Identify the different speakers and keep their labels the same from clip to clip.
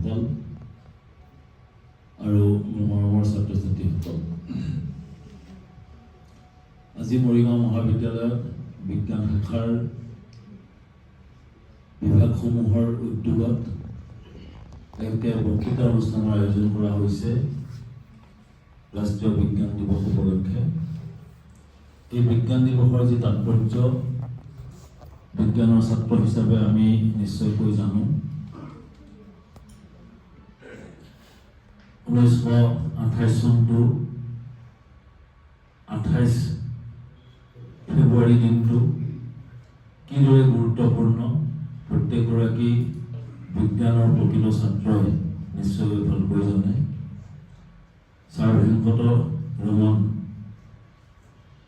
Speaker 1: শিক্ষকসকল আৰু মৰমৰ ছাত্ৰ ছাত্ৰীসকল, আজি মৰিগাঁও মহাবিদ্যালয়ত বিজ্ঞান শাখাৰ বিভাগসমূহৰ উদ্যোগত একটা বক্তৃতা অনুষ্ঠানৰ আয়োজন কৰা হৈছে ৰাষ্ট্ৰীয় বিজ্ঞান দিৱস উপলক্ষে। এই বিজ্ঞান দিৱসৰ যি তাৎপৰ্য বিজ্ঞানৰ ছাত্ৰ হিচাপে আমি নিশ্চয়কৈ জানো। 1928 চনটো 28 ফেব্ৰুৱাৰী দিনটো কিদৰে গুৰুত্বপূৰ্ণ প্ৰত্যেকগৰাকী বিজ্ঞানৰ প্ৰকৃত ছাত্ৰই নিশ্চয় ভালকৈ জানে। ছাৰ ভেংকট ৰমন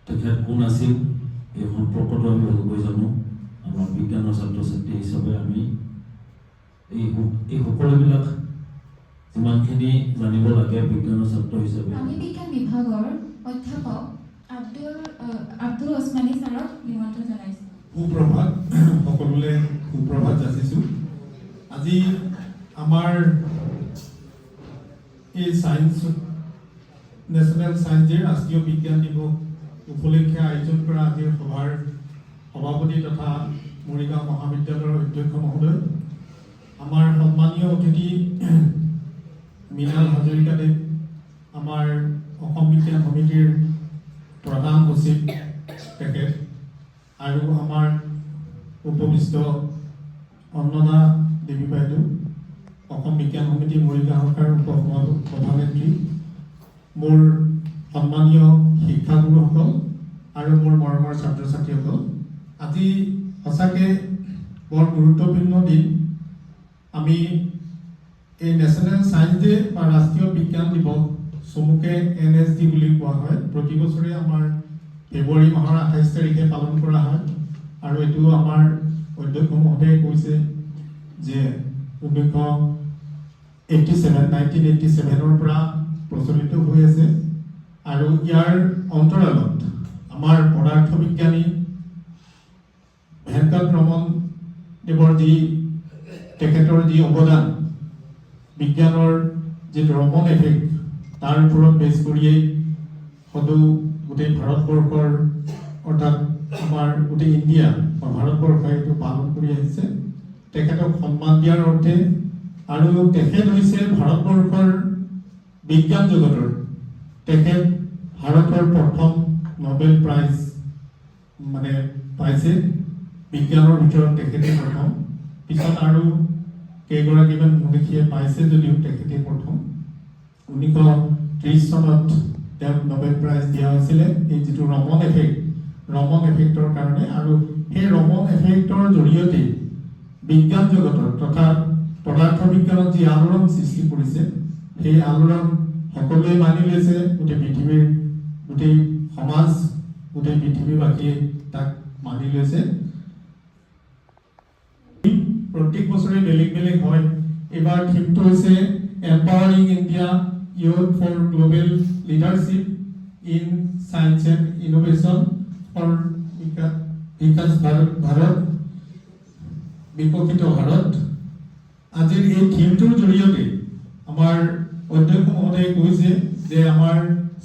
Speaker 1: তেখেত কোন আছিল এই সম্পৰ্কটো আমি ভালকৈ জানো। আমাৰ বিজ্ঞানৰ ছাত্ৰ ছাত্ৰী হিচাপে আমি এই সকলোবিলাক যিমানখিনি জানিব লাগে বিজ্ঞানৰ ছাত্ৰ হিচাপে।
Speaker 2: আমি বিজ্ঞান বিভাগৰ অধ্যাপক আব্দুল ওছমানী ছাৰক নিমন্ত্ৰণ জনাইছোঁ।
Speaker 3: সুপ্ৰভাত, সকলোলৈ সুপ্ৰভাত যাচিছোঁ। আজি আমাৰ এই সায়েন্স নেশ্যনেল সায়েন্স ডে ৰাষ্ট্ৰীয় বিজ্ঞান দিৱস উপলক্ষে আয়োজন কৰা আজিৰ সভাৰ সভাপতি তথা মৰিগাঁও মহাবিদ্যালয়ৰ অধ্যক্ষ মহোদয়, আমাৰ সন্মানীয় অতিথি মৃণাল হাজৰিকাদেৱ, আমাৰ অসম বিজ্ঞান সমিতিৰ প্ৰধান সচিব তেখেত, আৰু আমাৰ উপবিষ্ট অন্নদা দেৱী বাইদেউ, অসম বিজ্ঞান সমিতি মৰিগাঁও শাখাৰ সভানেত্ৰী, মোৰ সন্মানীয় শিক্ষাগুৰুসকল আৰু মোৰ মৰমৰ ছাত্ৰ ছাত্ৰীসকল, আজি সঁচাকৈ বৰ গুৰুত্বপূৰ্ণ দিন। আমি এই নেশ্যনেল সায়েন্স ডে বা ৰাষ্ট্ৰীয় বিজ্ঞান দিৱস চমুকে NSD বুলি কোৱা হয়, প্ৰতি বছৰে আমাৰ ফেব্ৰুৱাৰী মাহৰ 28 তাৰিখে পালন কৰা হয়। আৰু এইটো আমাৰ অধ্যক্ষ মহোদয়ে কৈছে যে 1987ৰ পৰা প্ৰচলিত হৈ আছে। আৰু ইয়াৰ অন্তৰালত আমাৰ পদাৰ্থ বিজ্ঞানী ভেংকট ৰমন দেৱৰ তেখেতৰ যি অৱদান, বিজ্ঞানৰ যি ৰমন এফেক্ট, তাৰ ওপৰত বেছ কৰিয়েই সদৌ গোটেই ভাৰতবৰ্ষৰ অৰ্থাৎ আমাৰ গোটেই ইণ্ডিয়া বা ভাৰতবৰ্ষই এইটো পালন কৰি আহিছে। তেখেতক সন্মান দিয়াৰ অৰ্থে, আৰু তেখেত হৈছে ভাৰতবৰ্ষৰ বিজ্ঞান জগতৰ তেখেত ভাৰতৰ প্ৰথম নোবেল প্ৰাইজ পাইছে বিজ্ঞানৰ ভিতৰত, তেখেতে প্ৰথম। পিছত আৰু কেইগৰাকীমান মনীষীয়ে পাইছে যদিও তেখেতে প্ৰথম। 1930 চনত তেওঁক নোবেল প্ৰাইজ দিয়া হৈছিলে এই যিটো ৰমন এফেক্টৰ কাৰণে। আৰু সেই ৰমন এফেক্টৰ জৰিয়তে বিজ্ঞান জগতৰ তথা পদাৰ্থ বিজ্ঞানত যি আলোড়ন সৃষ্টি কৰিছে, সেই আলোড়ন সকলোৱে মানি লৈছে। গোটেই পৃথিৱীৰ গোটেই সমাজ, গোটেই পৃথিৱীবাসীয়ে তাক মানি লৈছে। প্ৰত্যেক বছৰে বেলেগ বেলেগ হয়। এইবাৰ থিমটো হৈছে empowering India youth for global leadership in science and innovation for Vikas Bharat, Viksit Bharat. আজিৰ এই থিমটোৰ জৰিয়তে আমাৰ অধ্যক্ষ মহোদয়ে কৈছে যে আমাৰ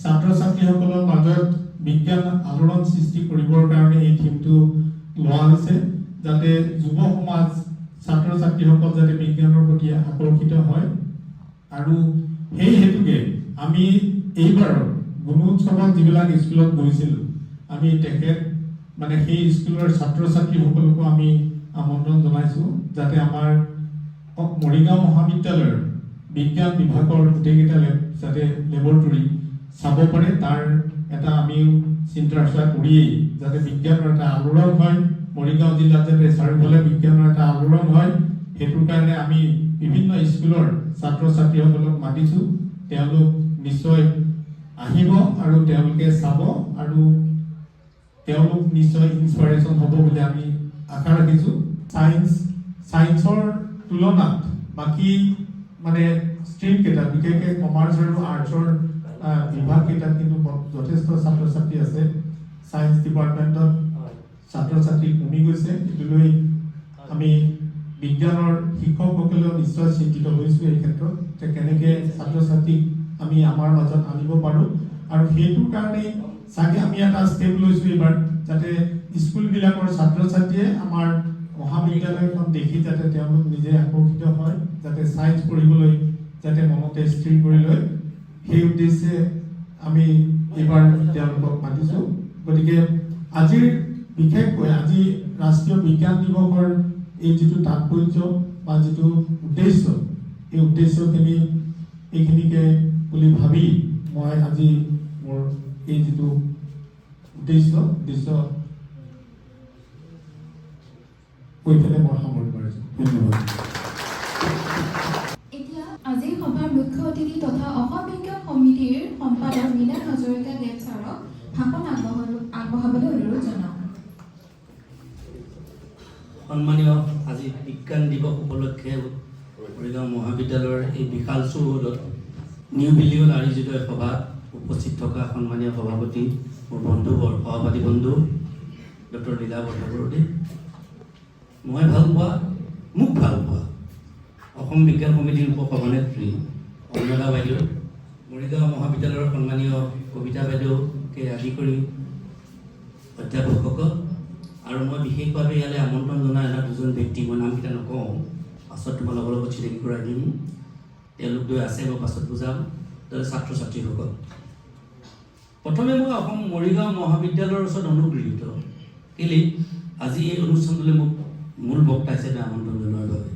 Speaker 3: ছাত্ৰ ছাত্ৰীসকলৰ মাজত বিজ্ঞান আলোড়ন সৃষ্টি কৰিবৰ কাৰণে এই থিমটো লোৱা হৈছে, যাতে যুৱ সমাজ ছাত্ৰ ছাত্ৰীসকল যাতে বিজ্ঞানৰ প্ৰতি আকৰ্ষিত হয়। আৰু সেই হেতুকে আমি এইবাৰৰ গুণোৎসৱত যিবিলাক স্কুলত গৈছিলোঁ, আমি তেখেত সেই স্কুলৰ ছাত্ৰ ছাত্ৰীসকলকো আমি আমন্ত্ৰণ জনাইছোঁ যাতে আমাৰ মৰিগাঁও মহাবিদ্যালয়ৰ বিজ্ঞান বিভাগৰ গোটেইকেইটা যাতে লেবৰেটৰী চাব পাৰে, তাৰ এটা আমি চিন্তা চৰ্চা কৰিয়েই যাতে বিজ্ঞানৰ এটা আলোড়ন হয়, মৰিগাঁও জিলাত যাতে চাৰিওফালে বিজ্ঞানৰ এটা আলোড়ন হয়, সেইটোৰ কাৰণে আমি বিভিন্ন স্কুলৰ ছাত্ৰ ছাত্ৰীসকলক মাতিছোঁ। তেওঁলোক নিশ্চয় আহিব আৰু তেওঁলোকে চাব, আৰু তেওঁলোক নিশ্চয় ইনস্পাইৰেশ্যন হ'ব বুলি আমি আশা ৰাখিছোঁ। সায়েন্সৰ তুলনাত বাকী ষ্ট্ৰীম কেইটা, বিশেষকৈ কমাৰ্চ আৰু আৰ্টছৰ বিভাগ কেইটাত কিন্তু যথেষ্ট ছাত্ৰ ছাত্ৰী আছে। সায়েন্স ডিপাৰ্টমেণ্টত ছাত্ৰ ছাত্ৰী কমি গৈছে। এইটোলৈ আমি বিজ্ঞানৰ শিক্ষকসকলেও নিশ্চয় চিন্তিত হৈছোঁ এই ক্ষেত্ৰত যে কেনেকৈ ছাত্ৰ ছাত্ৰীক আমি আমাৰ মাজত আনিব পাৰোঁ আৰু সেইটোৰ কাৰণে চাগে আমি এটা ষ্টেপ লৈছোঁ এইবাৰ যাতে স্কুলবিলাকৰ ছাত্ৰ ছাত্ৰীয়ে আমাৰ মহাবিদ্যালয়খন দেখি যাতে তেওঁলোক নিজে আকৰ্ষিত হয় যাতে ছায়েন্স পঢ়িবলৈ যাতে মনতে স্থিৰ কৰি লয় সেই উদ্দেশ্যে আমি এইবাৰ তেওঁলোকক মাতিছোঁ গতিকে আজিৰ বিশেষকৈ আজি ৰাষ্ট্ৰীয় বিজ্ঞান দিৱসৰ এই যিটো তাৎপৰ্য বা যিটো উদ্দেশ্য এই উদ্দেশ্যখিনি এইখিনিকে বুলি ভাবি মই আজি মোৰ এই যিটো উদ্দেশ্য কৈ পেলাই মই সামৰিব পাৰিছোঁ ধন্যবাদ
Speaker 2: এতিয়া আজিৰ সভাৰ মুখ্য অতিথি তথা অসম বিজ্ঞান সমিতিৰ সম্পাদক মৃণাল হাজৰিকা দেৱ ছাৰক ভাষণ আগবঢ়াবলৈ অনুৰোধ জনাওঁ।
Speaker 4: সন্মানীয় আজি বিজ্ঞান দিৱস উপলক্ষে মৰিগাঁও মহাবিদ্যালয়ৰ এই বিশাল চৌহদত নিউ বিল্ডিঙত আয়োজিত সভাত উপস্থিত থকা সন্মানীয় সভাপতি মোৰ বন্ধু সভাপতি বন্ধু ডক্টৰ লীলা বৰদলৈ, মই ভাল পোৱা মোক ভাল পোৱা অসম বিজ্ঞান সমিতিৰ উপ সভানেত্ৰী অন্নদা বাইদেউ, মৰিগাঁও মহাবিদ্যালয়ৰ সন্মানীয় কবিতা বাইদেউকে আদি কৰি অধ্যাপকসকল আৰু মই বিশেষভাৱে ইয়ালৈ আমন্ত্ৰণ জনাই এনে দুজন ব্যক্তি মই নামকেইটা নকওঁ পাছত তোমালোকৰ লগত চিনাকি কৰাই দিম তেওঁলোক দুই আছে মই পাছত বুজাম ছাত্ৰ ছাত্ৰীসকল প্ৰথমে মই অসম মৰিগাঁও মহাবিদ্যালয়ৰ ওচৰত অনুগৃহীত কেলৈ আজি এই অনুষ্ঠানটোলৈ মোক মূল বক্তা হিচাপে আমন্ত্ৰণ জনোৱাৰ বাবে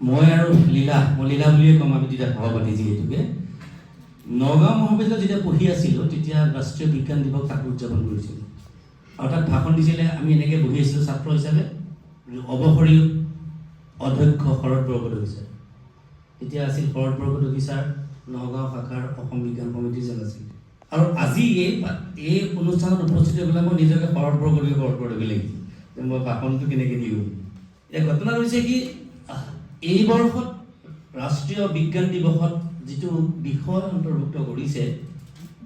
Speaker 4: মই আৰু লীলা বুলিয়ে ক'ম আমি তেতিয়া সভাপতি যিহেতুকে নগাঁও মহাবিদ্যালয়ত যেতিয়া পঢ়ি আছিলোঁ তেতিয়া ৰাষ্ট্ৰীয় বিজ্ঞান দিৱস তাক উদযাপন কৰিছিলোঁ আৰু তাত ভাষণ দিছিলে আমি এনেকৈ বহি আছিলোঁ ছাত্ৰ হিচাপে অৱসৰী অধ্যক্ষ শৰৎ বৰকটকী ছাৰ তেতিয়া আছিল শৰৎ বৰকটকী ছাৰ নগাঁও শাখাৰ অসম বিজ্ঞান সমিতিৰ যেন আছিল আৰু আজি এই অনুষ্ঠানত উপস্থিত হৈ পেলাই মই নিজকে শৰৎ বৰকটকী লাগিছিল যে মই ভাষণটো কেনেকৈ দিওঁ এতিয়া ঘটনা হৈছে কি এই বৰ্ষত ৰাষ্ট্ৰীয় বিজ্ঞান দিৱসত যিটো বিষয় অন্তৰ্ভুক্ত কৰিছে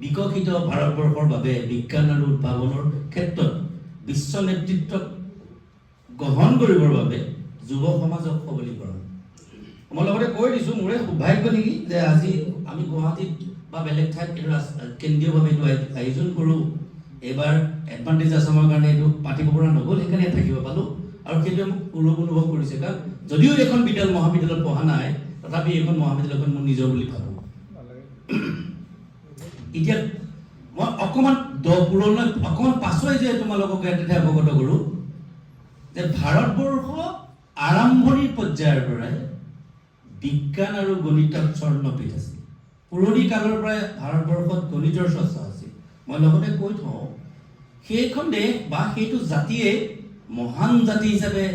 Speaker 4: বিকশিত ভাৰতবৰ্ষৰ বাবে বিজ্ঞান আৰু উদ্ভাৱনৰ ক্ষেত্ৰত বিশ্ব নেতৃত্বক গ্ৰহণ কৰিবৰ বাবে যুৱ সমাজক সবলীকৰণ মই লগতে কৈ দিছোঁ মোৰে সৌভাগ্য নেকি যে আজি আমি গুৱাহাটীত বা বেলেগ ঠাইত এইটো কেন্দ্ৰীয়ভাৱে এইটো আয়োজন কৰোঁ এইবাৰ এডভান্টেজ আছামৰ কাৰণে এইটো পাতিব পৰা নগ'ল সেইকাৰণে থাকিব পালোঁ আৰু সেইটোৱে মোক গৌৰৱ অনুভৱ কৰিছে কাৰণ যদিও এইখন মহাবিদ্যালয়ত পঢ়া নাই তথাপি এইখন মহাবিদ্যালয়খন মোৰ নিজৰ বুলি ভাবোঁ এতিয়া মই অকণমান পাছই যে তোমালোকক ইয়াতে অৱগত কৰোঁ যে ভাৰতবৰ্ষ আৰম্ভণিৰ পৰ্যায়ৰ পৰাই বিজ্ঞান আৰু গণিতত স্বৰ্ণপীঠ আছিল পুৰণি কালৰ পৰাই ভাৰতবৰ্ষত গণিতৰ চৰ্চা আছিল মই লগতে কৈ থওঁ সেইখন দেশ বা সেইটো জাতিয়ে মহান জাতি হিচাপে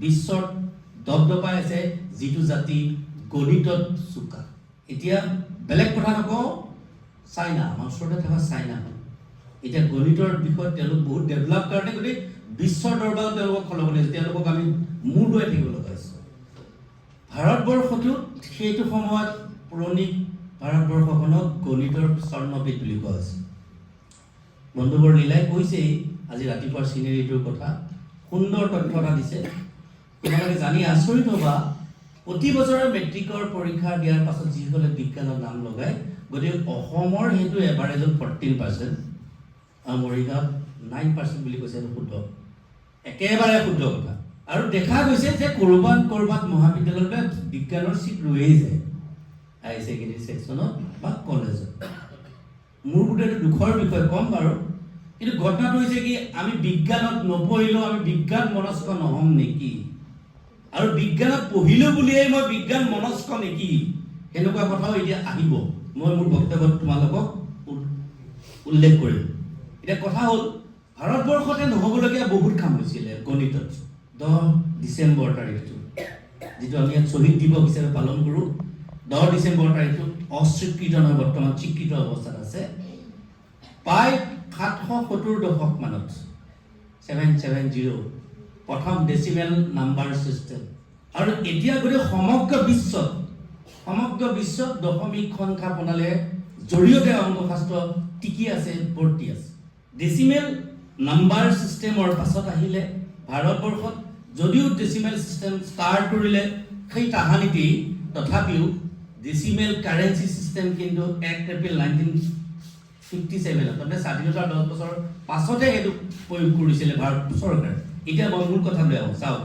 Speaker 4: বিশ্বত দপদপাই আছে যিটো জাতি গণিতত চোকা এতিয়া বেলেগ কথা নকওঁ চাইনা আমাৰ ওচৰতে থকা চাইনা এতিয়া গণিতৰ বিষয়ত তেওঁলোক বহুত ডেভেলপ কাৰণে গোটেই বিশ্বৰ দৰবাৰত তেওঁলোকক সলাব লাগিছে তেওঁলোকক আমি মূৰ দোৱাই থাকিব লগা হৈছে ভাৰতবৰ্ষতো সেইটো সময়ত পুৰণি ভাৰতবৰ্ষখনক গণিতৰ স্বৰ্ণপীঠ বুলি কোৱা হৈছে বন্ধুবৰ লীলাই কৈছেই আজি ৰাতিপুৱাৰ চিনেৰীটোৰ কথা সুন্দৰ তথ্য এটা দিছে তোমালোকে জানি আচৰিত হ'বা প্ৰতি বছৰে মেট্ৰিকৰ পৰীক্ষা দিয়াৰ পাছত যিসকলে বিজ্ঞানত নাম লগায় গতিকে অসমৰ সেইটো এভাৰেজত 14% আৰু মৰিগাঁৱত 9% বুলি কৈছে শুদ্ধ একেবাৰে শুদ্ধ কথা আৰু দেখা গৈছে যে ক'ৰবাত মহাবিদ্যালয়তে বিজ্ঞানৰ চিট ৰৈয়েই যায় হাই ছেকেণ্ডেৰী ছেকশ্যনত বা কলেজত মোৰ গোটেই এইটো দুখৰ বিষয় ক'ম বাৰু কিন্তু ঘটনাটো হৈছে কি আমি বিজ্ঞানত নপঢ়িলেও আমি বিজ্ঞান মনস্ক নহ'ম নেকি আৰু বিজ্ঞানত পঢ়িলোঁ বুলিয়েই মই বিজ্ঞান মনস্ক নেকি সেনেকুৱা কথাও এতিয়া আহিব মই মোৰ বক্তব্যত তোমালোকক উল্লেখ কৰিম এতিয়া কথা হ'ল ভাৰতবৰ্ষতে নহ'বলগীয়া বহুত কাম হৈছিলে গণিতত 10 ডিচেম্বৰ তাৰিখটো যিটো আমি ইয়াত শ্বহীদ দিৱস হিচাপে পালন কৰোঁ 10 ডিচেম্বৰ তাৰিখটো অস্বীকৃত নহয় বৰ্তমান স্বীকৃত অৱস্থাত আছে প্ৰায় 770 দশক মানত 770 প্ৰথম ডেচিমেল নাম্বাৰ ছিষ্টেম আৰু এতিয়া গোটেই সমগ্ৰ বিশ্বত দশমিক সংখ্যা প্ৰণালীৰ জৰিয়তে অংকশাস্ত্ৰ টিকি আছে ভৰ্তি আছে ডেচিমেল নাম্বাৰ ছিষ্টেমৰ পাছত আহিলে ভাৰতবৰ্ষত যদিও ডেচিমেল চিষ্টেম ষ্টাৰ্ট কৰিলে সেই তাহানিতেই তথাপিও ডেচিমেল কাৰেঞ্চি চিষ্টেম কিন্তু 1 এপ্ৰিল 1957 মানে স্বাধীনতাৰ 10 বছৰ পাছতে এইটো প্ৰয়োগ কৰিছিলে ভাৰত চৰকাৰে। এতিয়া মই মূল কথা লৈ আহোঁ। চাওক,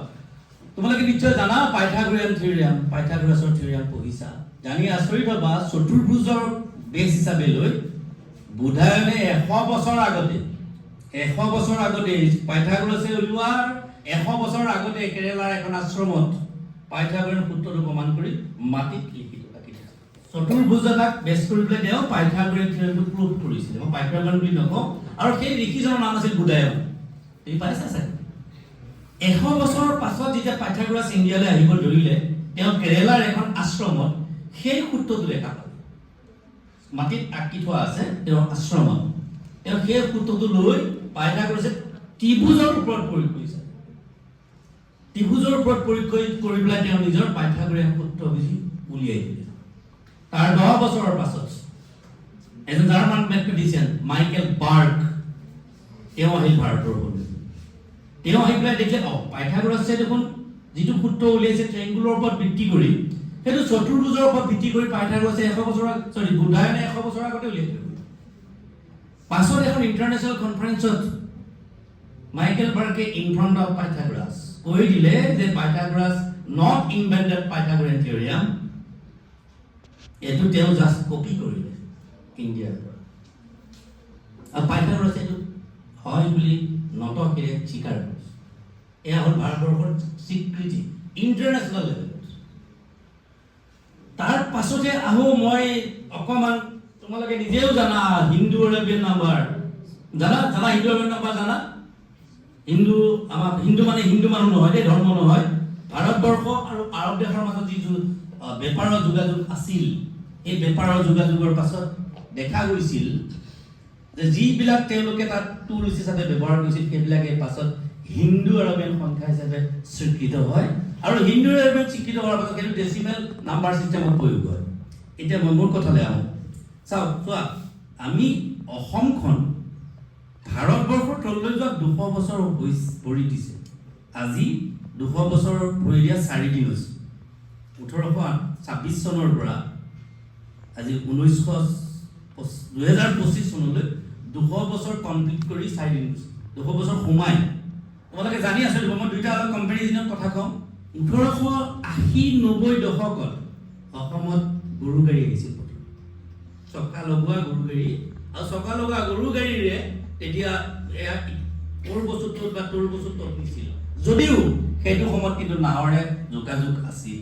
Speaker 4: তোমালোকে নিশ্চয় জানা পাইথাগোৰিয়ান থিওৰিয়াম, পাইথাগোৰাছৰ থিওৰিয়াম পঢ়িছা। জানি আচৰিত হ'বা, চতুৰ্ভুজৰ বেছ হিচাপে লৈ বুধায়নে 100 বছৰ আগতে পাইথাগোৰাছে উলিওৱাৰ 100 বছৰ আগতে কেৰেলাৰ এখন আশ্ৰমত পাইথাগোৰিয়ান সূত্ৰটো প্ৰমাণ কৰি মাটিত লিখিত ৰাখি দিছে। চতুৰ্ভুজ এটাক বেছ কৰি পেলাই তেওঁ পাইথাগোৰিয়ান থিওৰিটো প্ৰুভ কৰিছিলে। মই পাইথাগোৰিয়ান বুলি নকওঁ, আৰু সেই ঋষিজনৰ নাম আছিল বুধায়ন। তুমি পাইছা চাগে? 100 বছৰৰ পাছত যেতিয়া পাইথাগোৰাছ ইণ্ডিয়ালৈ আহিব ধৰিলে, তেওঁ কেৰেলাৰ এখন আশ্ৰমত সেই সূত্ৰটো দেখা পালে। মাটিত আঁকি থোৱা আছে তেওঁৰ আশ্ৰমত। তেওঁ সেই সূত্ৰটো লৈ পাইথাগোৰাছে ত্ৰিভুজৰ ওপৰত প্ৰয়োগ কৰিছে। ত্ৰিভুজৰ ওপৰত প্ৰয়োগ কৰি পেলাই তেওঁ নিজৰ পাইথাগোৰিয়ান সূত্ৰ বুজি উলিয়াই দিলে। তাৰ 10 বছৰৰ পাছত এজন জাৰ্মান মেথমেটিচিয়ান মাইকেল বাৰ্গ তেওঁ আহিল ভাৰতৰ ভূমিলৈ। তেওঁ আহি পেলাই দেখিলে পাইথাগোৰাছে দেখোন যিটো সূত্ৰ উলিয়াইছে ট্ৰেংগুলৰ ওপৰত ভিত্তি কৰি, সেইটো চতুৰ্ভুজৰ ওপৰত ভিত্তি কৰি পাইথাগোৰাছে 100 বছৰ বুধায়নে 100 বছৰ আগতে উলিয়াই দিলে। পাছত এখন ইণ্টাৰনেশ্যনেল কনফাৰেন্সত Michael Berger in front of Pythagoras কৈ দিলে যে Pythagoras not invented Pythagorean theorem, এইটো তেওঁ জাষ্ট কপি কৰিলে ইণ্ডিয়াৰ পৰা। আৰু পাইথাগোৰাছে এইটো হয় বুলি নতকেৰে স্বীকাৰ কৰিছে। এয়া হ'ল ভাৰতবৰ্ষৰ স্বীকৃতি ইণ্টাৰনেশ্যনেল লেভেলত। তাৰ পাছতে আহোঁ মই অকণমান, তোমালোকে নিজেও জানা হিন্দু আৰবিয়ান নাম্বাৰ জানা হিন্দু আৰবিয়ান নাম্বাৰ জানা? হিন্দু আমাৰ হিন্দু মানে হিন্দু মানুহ নহয় দেই, ধৰ্ম নহয়। ভাৰতবৰ্ষ আৰু আৰৱ দেশৰ মাজত যিটো বেপাৰৰ যোগাযোগ আছিল, এই বেপাৰৰ যোগাযোগৰ পাছত দেখা গৈছিল যে যিবিলাক তেওঁলোকে তাত টুৰিষ্ট হিচাপে ব্যৱহাৰ কৰিছিল, সেইবিলাকে পাছত হিন্দু আৰবিয়ান সংখ্যা হিচাপে স্বীকৃত হয়। আৰু হিন্দু আৰবিয়ান স্বীকৃত হোৱাৰ পাছত সেইটো ডেচিমেল নাম্বাৰ চিষ্টেমত প্ৰয়োগ হয়। এতিয়া মই মোৰ কথালৈ আহোঁ। চাওক, চোৱা, আমি অসমখন ভাৰতবৰ্ষৰ তললৈ যোৱা 200 বছৰ ভৰি দিছে। আজি 200 বছৰ ভৰি দিয়া 4 দিন হৈছে। 1826 চনৰ পৰা আজি 2025 চনলৈ 200 বছৰ কমপ্লিট কৰি 4 দিন হৈছে। 200 বছৰ সোমাই তোমালোকে জানি আছো। মই দুইটা অলপ কম্পেৰিজনৰ কথা কওঁ। 1880-90 দশকত অসমত গৰু গাড়ী আহিছিল। চকা লগোৱা গৰু গাড়ী, আৰু চকা লগোৱা গৰু গাড়ীৰে তেতিয়া এয়া তোৰ বস্তুত বা তোৰ বস্তুত নিছিল। যদিও সেইটো সময়ত কিন্তু নাৱৰে যোগাযোগ আছিল।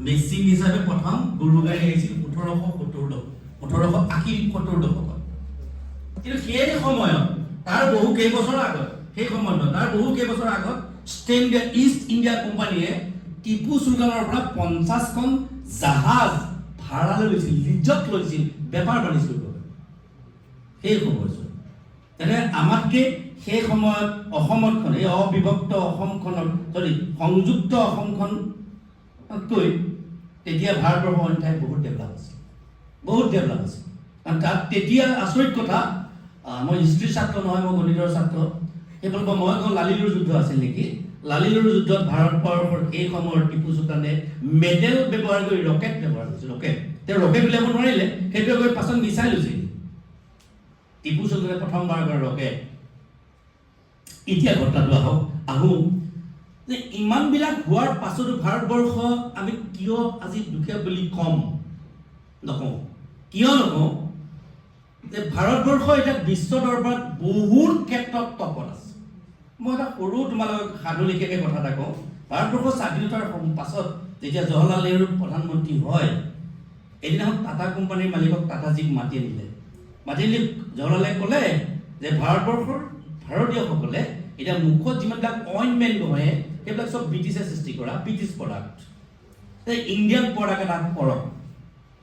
Speaker 4: মেচিন হিচাপে প্ৰথম গৰু গাড়ী আহিছিল 1870 দশকত। কিন্তু সেই সময়ত তাৰ বহু কেইবছৰ আগত ইষ্ট ইণ্ডিয়া কোম্পানীয়ে টিপু চুলতানৰ পৰা 50খন জাহাজ ভাড়ালৈ লৈছিল, লিজত লৈছিল বেপাৰ বাণিজ্য কৰিব। সেই সময়ছোৱাত তেনে আমাতকে সেই সময়ত অসমতখন, এই অবিভক্ত অসমখনৰ সংযুক্ত অসমখনতকৈ তেতিয়া ভাৰতবৰ্ষৰ অন্য ঠাইত বহুত ডেভেলপ আছিল। কাৰণ তাত তেতিয়া আচৰিত কথা, মই হিষ্ট্ৰীৰ ছাত্ৰ নহয়, মই গণিতৰ ছাত্ৰ। সেইফালৰ পৰা মই কওঁ লালিলুৰ যুদ্ধ আছিল নেকি? লালিলুৰ যুদ্ধত ভাৰতবৰ্ষৰ সেই সময়ৰ টিপু চুলতানে মেডেল ব্যৱহাৰ কৰি ৰকেট ব্যৱহাৰ কৰিছিল। তেওঁ ৰকেট উলিয়াব নোৱাৰিলে, সেইটো গৈ পাছত মিছাইল লৈছিল। টিপু চুলতানে প্ৰথমবাৰ কৰা ৰকেট। এতিয়া ঘটনাটো আহোঁ যে ইমানবিলাক হোৱাৰ পাছতো ভাৰতবৰ্ষ আমি কিয় আজি দুখীয়া বুলি নকওঁ যে ভাৰতবৰ্ষ এতিয়া বিশ্ব দৰবাৰত বহুত ক্ষেত্ৰত টপত আছে। মই এটা সৰু তোমালোকক সাধুলিখাকৈ কথা এটা কওঁ। ভাৰতবৰ্ষৰ স্বাধীনতাৰ পাছত যেতিয়া জৱাহৰলাল নেহৰু প্ৰধানমন্ত্ৰী হয়, এদিনাখন টাটা কোম্পানীৰ মালিকক টাটাজীক মাতি আনিলে। জৱাহৰলালে ক'লে যে ভাৰতীয়সকলে এতিয়া মুখত যিমানবিলাক অইনমেণ্ট বহে সেইবিলাক চব ব্ৰিটিছে সৃষ্টি কৰা, ব্ৰিটিছ প্ৰডাক্ট। ইণ্ডিয়ান প্ৰডাক্ট এটা কৰক।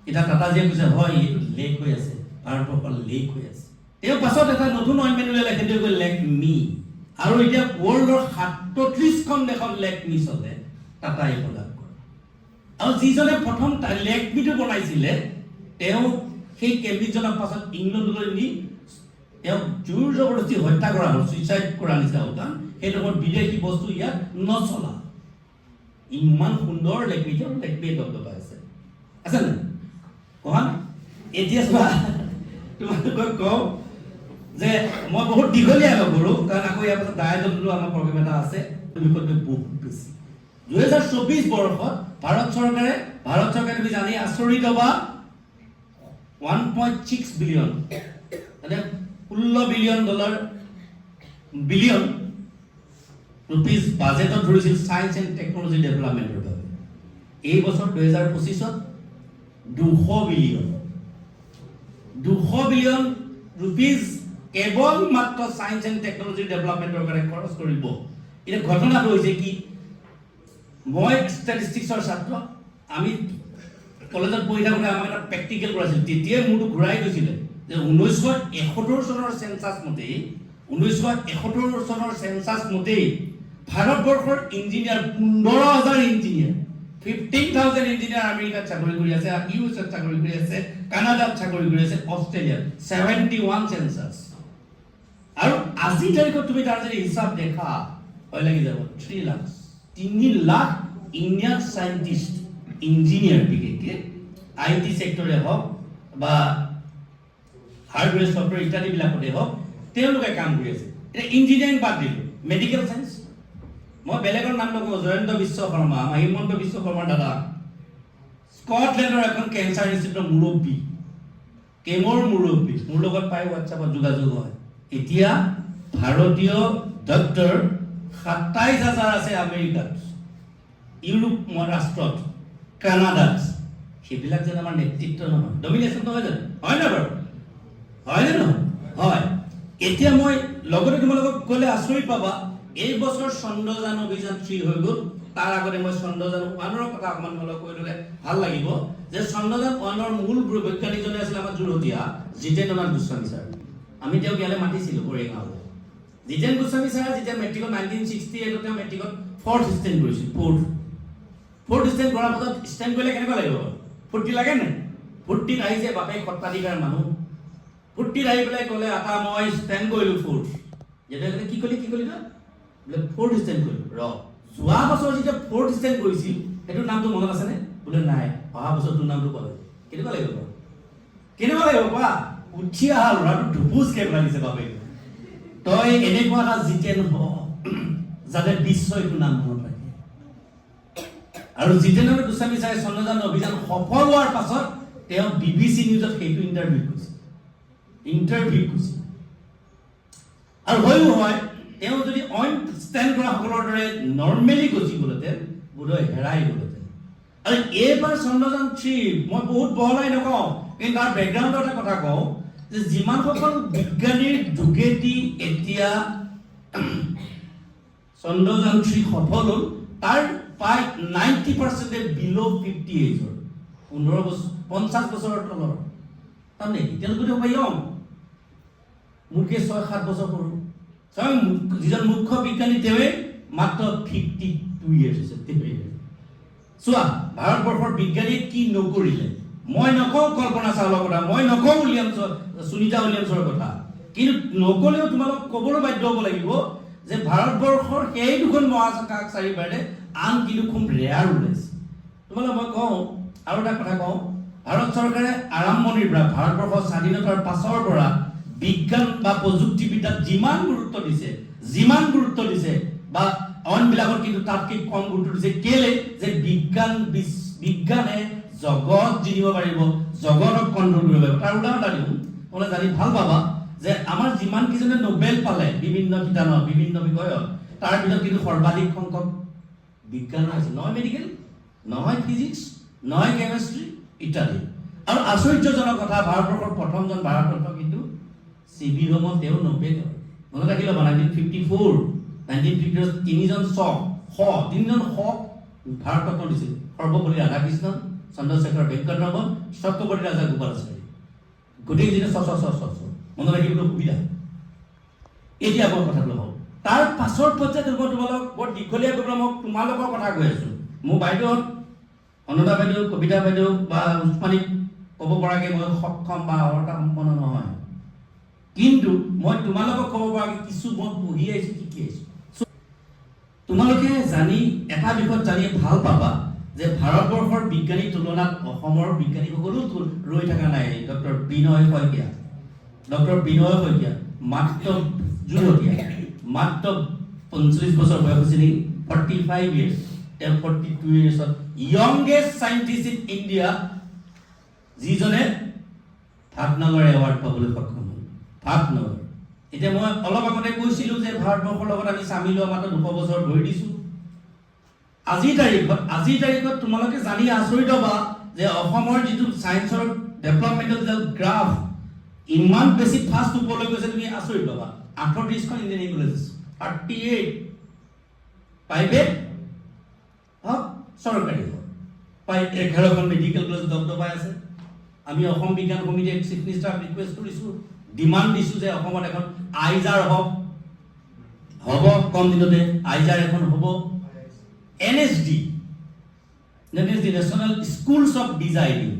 Speaker 4: এতিয়া টাটাজীয়ে কৈছে হয়, এইটো লেক হৈ আছে, ভাৰতবৰ্ষৰ লেক হৈ আছে। তেওঁ পাছত এটা নতুন অইনমেণ্ট উলিয়ালে, সেইটো কৈ লেক মি। আৰু এতিয়া ৱৰ্ল্ডৰ 37খন দেশত লেক মি চলে, টাটাই প্ৰডাক্ট কৰে। আৰু যিজনে প্ৰথম লেক মিটো বনাইছিলে, তেওঁ সেই কেম্ব্ৰিজজনক পাছত ইংলেণ্ডলৈ নি তেওঁক জোৰ জবৰদস্তি হত্যা কৰা হ'ল, চুইচাইড কৰা নিচিনা হ'ল। কাৰণ সেইডোখৰ বিদেশী বস্তু ইয়াত নচলা। ইমান সুন্দৰ লেকমি দবদবা আছে নাই কোৱা নাই? এতিয়া চোৱা তোমালোকক কওঁ যে মই বহুত দীঘলীয়া নকৰোঁ, কাৰণ আকৌ ইয়াৰ পাছত ডায়েটতো আমাৰ প্ৰগ্ৰেম এটা আছে, বিষয়টো বহুত বেছি। 2024 বৰ্ষত ভাৰত চৰকাৰে তুমি জানি আচৰিত হ'বা 1.6 বিলিয়ন মানে $16 বিলিয়ন ৰুপিজ বাজেটত ধৰিছিল সায়েন্স এণ্ড টেকনলজি ডেভেলপমেণ্টৰ বাবে। এই বছৰ 2025ত 200 বিলিয়ন ৰুপিজ কেৱল মাত্ৰ সায়েন্স এণ্ড টেকনলজি ডেভেলপমেণ্টৰ কাৰণে খৰচ কৰিব। এতিয়া ঘটনাটো হৈছে কি, মই ষ্টেটিষ্টিক্সৰ ছাত্ৰ, আমি কলেজত পঢ়ি থাকোঁতে আমাক এটা প্ৰেক্টিকেল কৰাইছিল। তেতিয়াই মোৰতো ঘূৰাই গৈছিলে যে 1971 চনৰ চেঞ্চাছ মতেই ভাৰতবৰ্ষৰ ইঞ্জিনিয়াৰ 15,000 ইঞ্জিনিয়াৰ 15,000 ইঞ্জিনিয়াৰ আমেৰিকাত চাকৰি কৰি আছে, ইউএছত চাকৰি কৰি আছে, কানাডাত চাকৰি কৰি আছে, অষ্ট্ৰেলিয়াত 71 চেঞ্চাছ। আৰু আজি তাৰিখত তুমি তাৰ যদি হিচাপ দেখা ভয় লাগি যাব। 3 লাখ ইণ্ডিয়ান চাইণ্টিষ্ট, ইঞ্জিনিয়াৰ, বিশেষকৈ IT চেক্টৰে হওক বা হাৰ্ডৱেৰ ছফ্টৱেৰ ইত্যাদিবিলাকতে হওক, তেওঁলোকে কাম কৰি আছে। এতিয়া ইঞ্জিনিয়াৰিং বাদ দিলোঁ, মেডিকেল চায়েন্স, মই বেলেগৰ নাম নকওঁ, জয়ন্ত বিশ্ব শৰ্মা, আমাৰ হিমন্ত বিশ্ব শৰ্মাৰ দাদা, স্কটলেণ্ডৰ এখন কেঞ্চাৰ ইনষ্টিটিউটৰ মুৰব্বী, কেমৰ মুৰব্বী, মোৰ লগত প্ৰায় হোৱাটছআপত যোগাযোগ হয়। এতিয়া ভাৰতীয় ডক্টৰ 27,000 আছে আমেৰিকাত, ইউৰোপ ৰাষ্ট্ৰত, কানাডাত। সেইবিলাক যেন আমাৰ নেতৃত্ব নহয়, ডমিনেশ্যন নহয় জানো? হয় নে বাৰু? হয়নে নহয়? হয়। এতিয়া মই লগতে তোমালোকক ক'লে আচৰিত পাবা, এই বছৰ চন্দ্ৰযান অভিযান 3 হৈ গ'ল। তাৰ আগতে মই চন্দ্ৰযান 1ৰ কথা অকণমান তোমালোকক কৈ ল'লে ভাল লাগিব যে চন্দ্ৰযান 1ৰ মূল বৈজ্ঞানিকজনে আছিল আমাৰ যোৰহতীয়া জিতেন্দ্ৰনাথ গোস্বামী ছাৰ। আমি তেওঁক ইয়ালৈ মাতিছিলোঁ মৰিগাঁৱলৈ। জিতেন গোস্বামী ছাৰ যেতিয়া মেট্ৰিকত 1968 তেওঁ মেট্ৰিকত 4th ষ্টেণ্ড কৰিছিল। 4th ষ্টেণ্ড কৰাৰ পাছত ষ্টেণ্ড কৰিলে কেনেকুৱা লাগিব? ফূৰ্তি লাগে নাই? ফূৰ্তিত আহিছে বাপেক সত্ৰাধিকাৰ মানুহ, ফূৰ্তিত আহি পেলাই ক'লে আটা মই ষ্টেণ্ড কৰিলোঁ 4th। যেতিয়া কি ক'লি তই? বোলে 4th ষ্টেণ্ড কৰিলোঁ। যোৱা বছৰ যেতিয়া 4th ষ্টেণ্ড কৰিছিল সেইটোৰ নামটো মনত আছেনে? বোলে নাই, অহা বছৰ তোৰ নামটো ক'লে। কেনেকুৱা লাগিব কোৱা? উঠি অহা ল'ৰাটো ধুপুচকৈ লাগিছে বাপেক। তই এনেকুৱা এটা জিতেন হ যাতে বিশ্বই তোৰ নাম মনত ৰাখে। আৰু জিতেন্দ্ৰ গোস্বামী ছাৰে চন্দ্ৰযান অভিযান সফল হোৱাৰ পাছত তেওঁ BBC নিউজত সেইটো ইণ্টাৰভিউ কৈছে। আৰু হয়ো হয়, তেওঁ যদি অইন ষ্টেণ্ড কৰা সকলৰ দৰে নৰ্মেলি গতি গ'লহেঁতেন বোধহয় হেৰাই গ'লহেঁতেন। আৰু এইবাৰ চন্দ্ৰযান 3 মই বহুত বহলাই নকওঁ, কিন্তু তাৰ বেকগ্ৰাউণ্ডৰ এটা কথা কওঁ যে যিমানসকল বিজ্ঞানীৰ যোগেদি এতিয়া চন্দ্ৰযান 3 সফল হ'ল, তাৰ প্ৰায় 90% বিল' 50 এজৰ, 50 বছৰৰ তলৰ। তাৰমানে তেওঁলোকে য়ং, মোতকৈ 6-7 বছৰ সৰু। যিজন মুখ্য বিজ্ঞানী তেওঁৱে মাত্ৰ 52 years হৈছে। চোৱা ভাৰতবৰ্ষৰ বিজ্ঞানীয়ে কি নকৰিলে। মই নকওঁ কল্পনা চাওলাৰ কথা, মই নকওঁ সুনীতা উইলিয়ামছৰ কথা, কিন্তু নকলেও তোমালোক ক'বলৈ বাধ্য হ'ব লাগিব যে ভাৰতবৰ্ষৰ সেই দুখন মহাকাশ চাৰিওফালে আন কিন্তু খুব ৰেয়াৰ ওলাইছে। তোমালোক মই কওঁ আৰু এটা কথা কওঁ, ভাৰত চৰকাৰে আৰম্ভণিৰ পৰা ভাৰতবৰ্ষৰ স্বাধীনতাৰ পাছৰ পৰা বিজ্ঞান বা প্ৰযুক্তিবিদ্যাত যিমান গুৰুত্ব দিছে বা অইনবিলাকত কিন্তু তাতকৈ কম গুৰুত্ব দিছে। কেলে? যে বিজ্ঞানে জগত জিনিব পাৰিব, জগতক কণ্ট্ৰল কৰিব পাৰিব। তাৰ উদাহৰণ এটা দিওঁ, তোমালোকে জানি ভাল পাবা যে আমাৰ যিমান কেইজনে নোবেল পালে বিভিন্ন শিতানত বিভিন্ন বিষয়ত, তাৰ ভিতৰত কিন্তু সৰ্বাধিক সংখ্যক বিজ্ঞানৰ আছে, নহয় মেডিকেল, নহয় ফিজিক্স, নহয় কেমেষ্ট্ৰি ইত্যাদি। আৰু আশ্চৰ্যজনক কথা, ভাৰতবৰ্ষৰ প্ৰথমজন ভাৰতৰত্ন কিন্তু CB ৰমন, তেওঁ নোবেল। মনত ৰাখি ল'বা 1954 তিনিজন ভাৰতৰত্ন দিছিল। সৰ্বপল্লী ৰাধাকৃষ্ণন, চন্দ্ৰশেখৰ ভেংকটৰমন, চক্ৰৱৰ্তী ৰাজা গোপালাচাৰী, গোটেইকেইজনে মনত ৰাখিবলৈ সুবিধা। এতিয়া মই কথাটো হওক, তাৰ পাছৰ পৰ্যায়ত মই তোমালোক বৰ দীঘলীয়া কৰিবলৈ মই তোমালোকৰ কথা কৈ আছোঁ। মোৰ বাইদেউহঁত অনুদা বাইদেউ, কবিতা বাইদেউ বা উস্মানীক ক'ব পৰাকৈ মই সক্ষম বা অৰ্হতা সম্পন্ন নহয়, কিন্তু মই তোমালোকক ক'ব পৰাকৈ কিছু মই পঢ়ি আহিছোঁ, শিকি আহিছোঁ। তোমালোকে জানি এটা বিষয়ত জানি ভাল পাবা যে ভাৰতবৰ্ষৰ বিজ্ঞানীৰ তুলনাত অসমৰ বিজ্ঞানীসকলো ৰৈ থকা নাই। ডক্টৰ বিনয় শইকীয়া মাত্ৰ যুৱতীয়া, মাত্ৰ 45 বছৰ বয়স হৈছে নেকি, 45 years, 42 yearsত youngest scientist in India, যিজনে ভাটনগৰ এৱাৰ্ড পাবলৈ সক্ষম হ'ল। ভাটনগৰ, এতিয়া মই অলপ আগতে কৈছিলোঁ যে ভাৰতবৰ্ষৰ লগত আমি চামিল হোৱা মাত্ৰ 200 বছৰ ধৰি দিছোঁ। আজিৰ তাৰিখত তোমালোকে জানি আচৰিত হ'বা যে অসমৰ যিটো ছায়েন্সৰ ডেভেলপমেণ্টেল যে গ্ৰাফ ইমান বেছি ফাষ্ট ওপৰলৈ গৈছে, তুমি আচৰিত হ'বা। 38খন ইঞ্জিনিয়াৰিং কলেজ, 38 প্ৰাইভেট হওক চৰকাৰী হওক, প্ৰায় 11খন মেডিকেল কলেজ দবদবাই আছে। আমি অসম বিজ্ঞান সমিতিয়ে চিফ মিনিষ্টাৰক ৰিকুৱেষ্ট কৰিছোঁ, ডিমাণ্ড দিছোঁ যে অসমত এখন আইজাৰ হ'ব কম দিনতে, আইজাৰ এখন হ'ব। NSD, national schools of designing,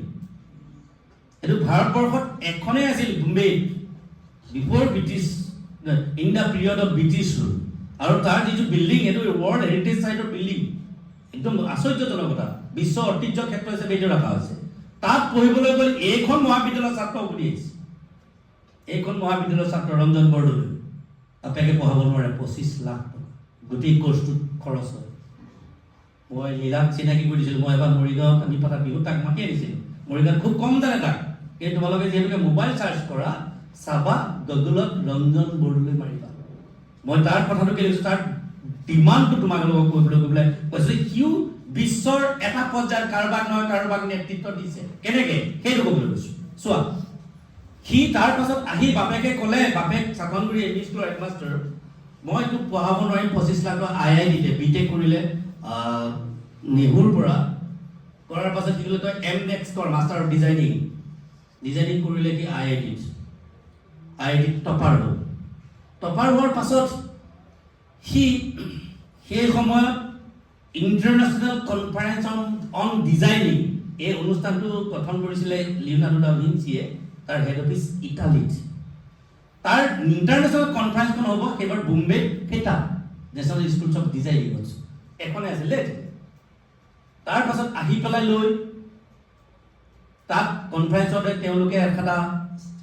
Speaker 4: এইটো ভাৰতবৰ্ষত এখনেই আছিল বোম্বেত, before British, in the period of British rule. আৰু তাৰ যিটো বিল্ডিং, এইটো ৱৰ্ল্ড হেৰিটেজ চাইটৰ বিল্ডিং, একদম আশ্চৰ্যজনক কথা, বিশ্ব ঐতিহ্য ক্ষেত্ৰ হিচাপে এইটো ৰখা হৈছে। তাত পঢ়িবলৈ গ'লে এইখন মহাবিদ্যালয়ৰ ছাত্ৰ বুলি আহিছে, এইখন মহাবিদ্যালয়ৰ ছাত্ৰ ৰঞ্জন বৰদলৈ, বাপেকে পঢ়াব নোৱাৰে, 25 লাখ টকা গোটেই কোৰ্চটোত খৰচ হয়। মই লীলাক চিনাকি কৰি দিছিলোঁ, মই এবাৰ মৰিগাঁৱত আমি পতা বিহুত তাক মাতি আনিছিলোঁ। মৰিগাঁৱত খুব কম জানে তাক, কিন্তু তোমালোকে যিহেতুকে মোবাইল চাৰ্চ কৰা, চাবা গুগলত ৰঞ্জন বৰদলৈ মাৰিবা। মই তাৰ কথাটো কি লিখিছোঁ, তাৰ ডিমাণ্ডটো তোমালোকক কৰিবলৈ গৈ পেলাই কৈছোঁ, সিও বিশ্বৰ এটা পৰ্যায়ত কাৰোবাক নহয় কাৰোবাক নেতৃত্ব দিছে। কেনেকৈ সেইটো ক'বলৈ গৈছোঁ চোৱা। সি তাৰ পাছত আহি বাপেকে ক'লে, বাপেক চাকনগুৰি এম ই স্কুলৰ হেডমাষ্টাৰ, মই তোক পঢ়াব নোৱাৰিম, 25 লাখ টকা IIT বিটেক কৰিলে নেহুৰ পৰা, কৰাৰ পাছত কি কৰিলে, তই MNEX কৰ, মাষ্টাৰ অফ ডিজাইনিং কৰিলে কি IIT টপাৰ হ'ল। টপাৰ হোৱাৰ পাছত সি সেই সময়ত ইণ্টাৰনেশ্যনেল কনফাৰেন্স অন ডিজাইনিং এই অনুষ্ঠানটো গঠন কৰিছিলে লিওনাৰ্ডো দা ভিঞ্চিয়ে, তাৰ হেড অফিচ ইটালীত। তাৰ ইণ্টাৰনেশ্যনেল কনফাৰেন্সখন হ'ব সেইবাৰ বোম্বেত, ফেটা নেশ্যনেল স্কুলছ অফ ডিজাইনিং এখনে আছিলে। তাৰ পাছত আহি পেলাই লৈ তাত কনফাৰেন্সতে তেওঁলোকে এটা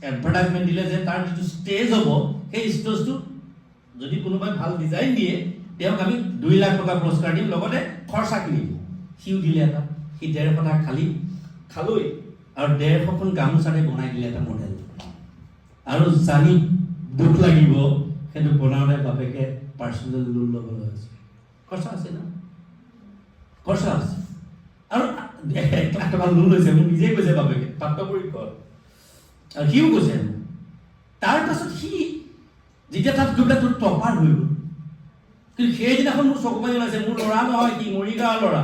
Speaker 4: এডভাৰটাইজমেণ্ট দিলে যে তাৰ যিটো ষ্টেজ হ'ব, সেই ষ্টেজটো যদি কোনোবাই ভাল ডিজাইন দিয়ে তেওঁক আমি 2 লাখ টকা পুৰস্কাৰ দিম, লগতে খৰচা কিনিম। সিও দিলে এটা, সি 150 টকা খালৈ আৰু 150খন গামোচাৰে বনাই দিলে এটা মডেল। আৰু জানি দুখ লাগিব, সেইটো বনাওঁতে বাপেকে পাৰ্চনেল লোন ল'বলৈ হৈছে। খৰচা আছে ন, খৰচা আছে। আৰু 1 লাখ টকা লোন লৈছে, মোক নিজে কৈছে বাপেকে, প্ৰাপ্ত পৰীক্ষক, আৰু সিও কৈছে। তাৰ পাছত সি যেতিয়া তাত গৈ পেলাই তোৰ টপাৰ হৈ গ'ল, কিন্তু সেইদিনাখন মোৰ চকু পানী ওলাইছে, মোৰ ল'ৰা নহয়, সি মৰিগাঁৱৰ ল'ৰা।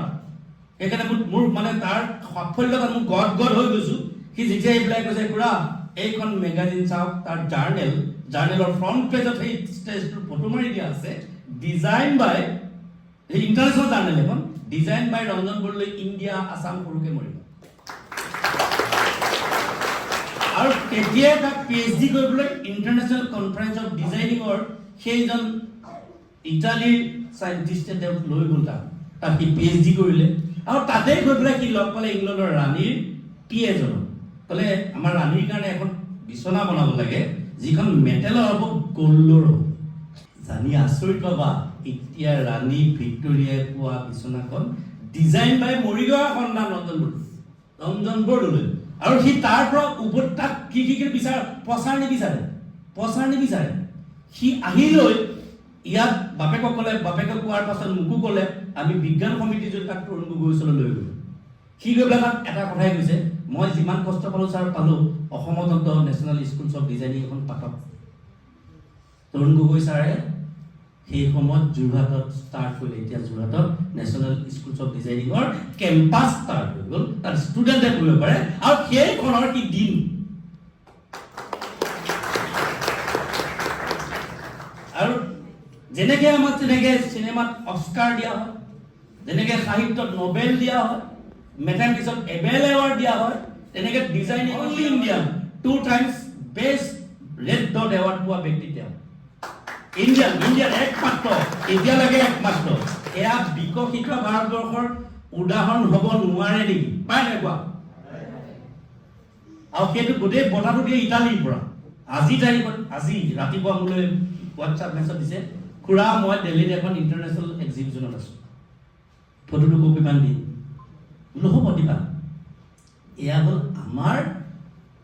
Speaker 4: সেইকাৰণে মোৰ মানে তাৰ সাফল্যত মোৰ গদ হৈ গৈছোঁ। সি যেতিয়া এইবিলাক কৈছে, খুৰা এইখন মেগাজিন চাওক, তাৰ জাৰ্নেলৰ ফ্ৰণ্ট পেজত সেই ষ্টেজটোৰ ফটো মাৰি দিয়া আছে, ডিজাইন বাই, এই ইণ্টাৰনেশ্যনেল জাৰ্নেল এখন, ডিজাইন বাই ৰঞ্জন বৰদলৈ, ইণ্ডিয়া, আছাম, সৰুকে মৰিগাঁও। আৰু তেতিয়াই তাক PhD কৰিবলৈ ইণ্টাৰনেশ্যনেল কনফাৰেন্স অফ ডিজাইনিঙৰ সেইজন ইটালীৰ চাইণ্টিষ্টে তেওঁক লৈ গ'ল, তাক সি PhD কৰিলে। আৰু তাতে গৈ পেলাই সি লগ পালে ইংলেণ্ডৰ ৰাণীৰ এজনক, ক'লে আমাৰ ৰাণীৰ কাৰণে এখন বিচনা বনাব লাগে, যিখন মেটেলৰ হ'ব, গ'ল্ডৰ হ'ব। জানি আচৰিত পাবা, এতিয়া ৰাণী ভিক্টৰিয়াই পোৱা বিচনাখন ডিজাইন বাই মৰিগাঁৱৰ সন্তান ৰঞ্জন বৰদলৈ। আৰু সি তাৰ পৰা তাক কি বিচাৰে, প্ৰচাৰ নিবিচাৰে। সি আহি লৈ ইয়াত বাপেকক ক'লে, বাপেকে কোৱাৰ পাছত মোকো ক'লে, আমি বিজ্ঞান সমিতি যদি তাক তৰুণ গগৈ ওচৰলৈ লৈ গ'লো। সি গৈ পেলাই তাক এটা কথাই কৈছে, মই যিমান কষ্ট পালোঁ ছাৰ পালোঁ, অসমত নেশ্যনেল স্কুলছ অফ ডিজাইনিং এখন পাতক। তৰুণ গগৈ ছাৰে সেই সময়ত যোৰহাটত ষ্টাৰ্ট কৰিলে, এতিয়া যোৰহাটত নেশ্যনেল স্কুলছ অফ ডিজাইনিঙৰ কেম্পাছ ষ্টাৰ্ট হৈ গ'ল, তাত ষ্টুডেণ্টে কৰিব পাৰে। আৰু সেইখনৰ কি দিন, আৰু যেনেকৈ আমাক তেনেকৈ চিনেমাত অস্কাৰ দিয়া হয়, যেনেকৈ সাহিত্যত নোবেল দিয়া হয়, মেথামেটিক্সত এবেল এৱাৰ্ড দিয়া হয়, তেনেকৈ designing only India 2 times best red dot award পোৱা ব্যক্তি তেওঁ। ইণ্ডিয়ান একমাত্ৰ এতিয়ালৈকে একমাত্ৰ এয়া বিকশিত ভাৰতবৰ্ষৰ উদাহৰণ হ'ব নোৱাৰে নেকি পায় নাই কোৱা আৰু সেইটো গোটেই বঁটাটো দিয়ে ইটালীৰ পৰা আজি তাৰিখত আজি ৰাতিপুৱা মোলৈ হোৱাটছআপ মেছেজ দিছে খুৰা মই দিল্লীত এখন ইণ্টাৰনেশ্যনেল এক্সিবিশ্যনত আছোঁ ফটোটো কপিমান দি নহ'ব দিবা এয়া হ'ল আমাৰ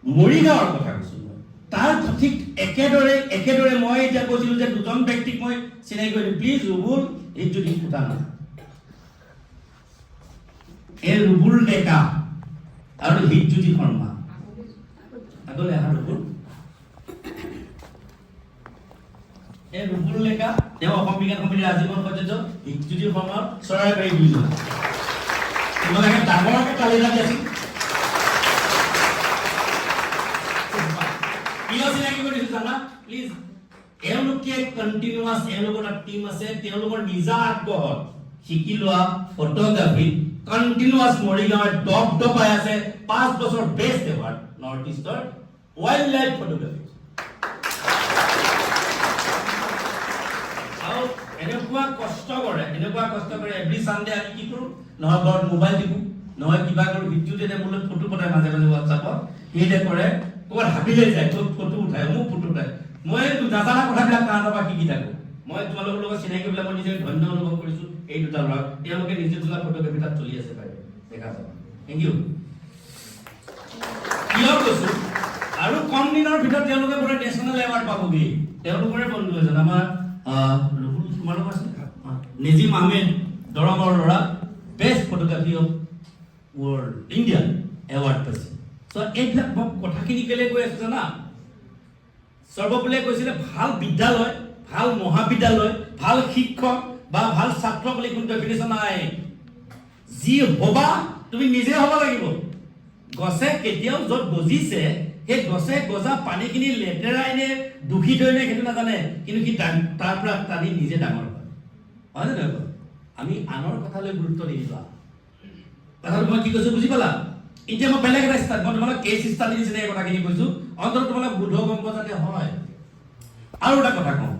Speaker 4: মৰিগাঁৱৰ কথা কৈছোঁ মই তাৰ ঠিক একেদৰে মই এতিয়া কৈছিলোঁ যে দুজন ব্যক্তিক মই চিনাকি কৰি দিম প্লিজ ৰুবুল হিতজ্যোতি ফুটানা এই ৰুবুল ডেকা আৰু হিতজ্যোতি শৰ্মা আগলৈ আহা ৰুবুল এই ৰুবুল ডেকা তেওঁ অসম বিজ্ঞান সমিতিৰ আজীৱন সদস্য হিতজ্যোতি শৰ্মা চৰাইবাৰী দুইজন তোমালোকে ডাঙৰকে তালি লাগি আছিল চিনাকি কৰি দিছো জানা প্লিজ এওঁলোকে কণ্টিনিউৱাছ এওঁলোকৰ এটা টিম আছে তেওঁলোকৰ নিজা আগ্ৰহত শিকি লোৱা ফটোগ্ৰাফি কণ্টিনিউৱাছ মৰিগাঁৱৰ দপ পাই আছে 5 বছৰ বেষ্ট এৱাৰ্ড নৰ্থ ইষ্টৰ ৱাইল্ড লাইফ ফটোগ্ৰাফি আৰু এনেকুৱা কষ্ট কৰে এভৰি সানডে আমি কি কৰোঁ নহয় ঘৰত মোবাইল টিপো নহয় কিবা কৰোঁ ভিডিঅ' তেনে মোলৈ ফটো পঠাই মাজে মাজে হোৱাটছআপত সেইদে কৰে ক'ৰবাত হাবিলে যায় তোৰ ফটো উঠাই মোক ফটো উঠাই মই নাজানা কথাবিলাক তাহাঁতৰ পৰা শিকি থাকোঁ মই তোমালোকৰ লগত চিনাকি বিলাক মই নিজে ধন্য অনুভৱ কৰিছোঁ এই দুটা ল'ৰাক তেওঁলোকে নিজে তোলা ফটোগ্ৰাফী তাত চলি আছে বাইদেউ দেখা যাব থেংক ইউ কিয় কৈছোঁ আৰু কম দিনৰ ভিতৰত তেওঁলোকে বোলে নেশ্যনেল এৱাৰ্ড পাবগৈ তেওঁলোকৰে বন্ধু এজন আমাৰ তোমালোকৰ আছে নেজিম আহমেদ দৰঙৰ ল'ৰা best photography of world India award পাইছে চ' এইবিলাক কথাখিনি কেলে কৈ আছো জানা সৰ্বপল্লীয়ে কৈছিলে ভাল বিদ্যালয় ভাল মহাবিদ্যালয় ভাল শিক্ষক বা ভাল ছাত্ৰ বুলি কোনো ডেফিনেশ্যন নাই যি হবা তুমি নিজে হ'ব লাগিব গছে কেতিয়াও য'ত গজিছে সেই গছে গজা পানীখিনি লেতেৰাই নে দূষিত নে সেইটো নাজানে কিন্তু সি তাৰ পৰা টানি নিজে ডাঙৰ হয় নে নহয় আমি আনৰ কথালৈ গুৰুত্ব নিদিবা কথাটো মই কি কৈছোঁ বুজি পালা এতিয়া মই বেলেগ এটা ষ্টাৰ্ট মই তোমালোক কেছ ষ্টাডি নিচিনা এই কথাখিনি কৈছোঁ অন্তত তোমালোক বোধগম্য যাতে হয় আৰু এটা কথা কওঁ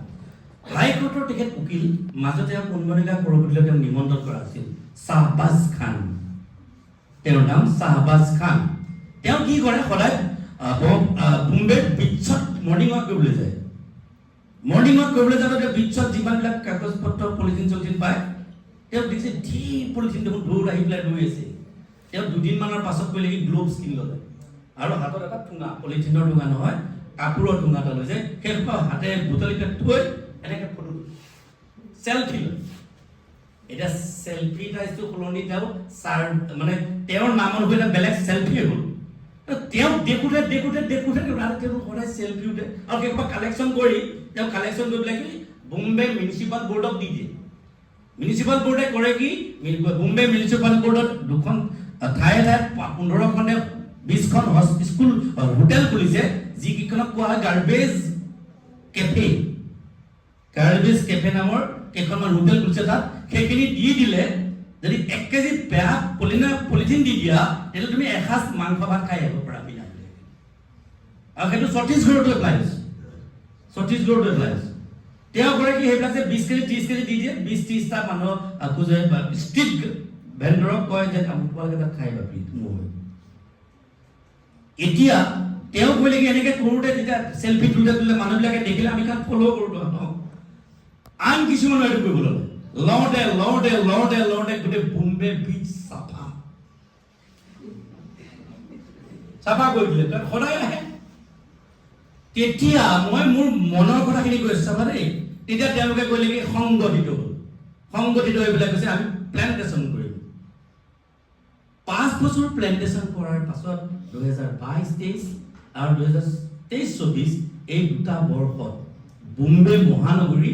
Speaker 4: হাইকোৰ্টৰ তেখেত উকিল মাজতে পোনমণিকা পৰৱৰ্তীলৈ তেওঁক নিমন্ত্ৰণ কৰা আছিল শ্বাহবাজ খান তেওঁৰ নাম শ্বাহবাজ খান তেওঁ কি কৰে সদায় বোম্বেৰ বিচত মৰ্ণিং ৱাক কৰিবলৈ যায় মৰ্ণিং ৱাক কৰিবলৈ যাওঁতে বিচত যিমানবিলাক কাগজ পত্ৰ পলিথিন চলিথিন পায় তেওঁ দেখিছে ঢেৰ পলিথিন দেখোন দৌৰ আহি পেলাই ৰৈ আছে তেওঁ দুদিনমানৰ পাছত কৈ লাগি গ্লোভছ কিনি ল'লে আৰু হাতত এটা ঠোঙা পলিথিনৰ ঠোঙা নহয় কাপোৰৰ ঠোঙা এটা লৈছে সেই হাতে বুটলিতে থৈ এনেকৈ ফটো চেলফি লয় এটা চেলফি টাইজটো সলনি তেওঁ মানে তেওঁৰ নামৰ হৈ এটা বেলেগ চেলফিয়ে হ'ল তেওঁ দেখোঁতে তেওঁ সদায় চেলফি উঠে আৰু সেইসোপা কালেকশ্যন কৰি তেওঁ কালেকশ্যন কৰি পেলাই কি বোম্বে মিউনিচিপাল বৰ্ডক দি দিয়ে মিউনিচিপাল বোৰ্ডে কৰে কি বোম্বে মিউনিচিপাল বৰ্ডত দুখন ঠায়ে 15খনে 20খন স্কুল হোটেল খুলিছে যিকেইখনক কোৱা হয় গাৰ্বেজ কেফে নামৰ কেইখনমান হোটেল খুলিছে তাত সেইখিনি দি দিলে যদি 1 কেজি বেয়া পলিথিন দি দিয়া তেতিয়াহ'লে তুমি এসাঁজ মাংস ভাত খাই আহিব পাৰা বিনা আৰু সেইটো ছত্তীশগড়তো এপ্লাই হৈছে তেওঁ কৰে কি সেইবিলাক যে 20 কেজি 30 কেজি দি দিয়ে 20-30টা মানুহক খোজে ষ্ট্ৰীট ভেণ্ডৰক কয় যে আপোনালোকে তাত খাই পাবি নহয় এতিয়া তেওঁ কৈ লাগি এনেকৈ কৰোঁতে যেতিয়া চেলফি তুলে মানুহবিলাকে দেখিলে আমি তাত ফ'ল' কৰোঁ আন কিছুমানে এইটো কৰিব লওঁতে গোটেই বোম্বে বিচ চাফা কৰি দিলে সদায় আহে তেতিয়া মই মোৰ মনৰ কথাখিনি কৈ আছোঁ চাবা দেই তেতিয়া তেওঁলোকে কৈ লাগি সংগঠিত হৈ পেলাই কৈছে আমি প্লেণ্টেশ্যন কৰিম 5 বছৰ প্লেণ্টেশ্যন কৰাৰ পাছত 2022-23 আৰু 2023-24 এই দুটা বৰ্ষত বোম্বে মহানগৰী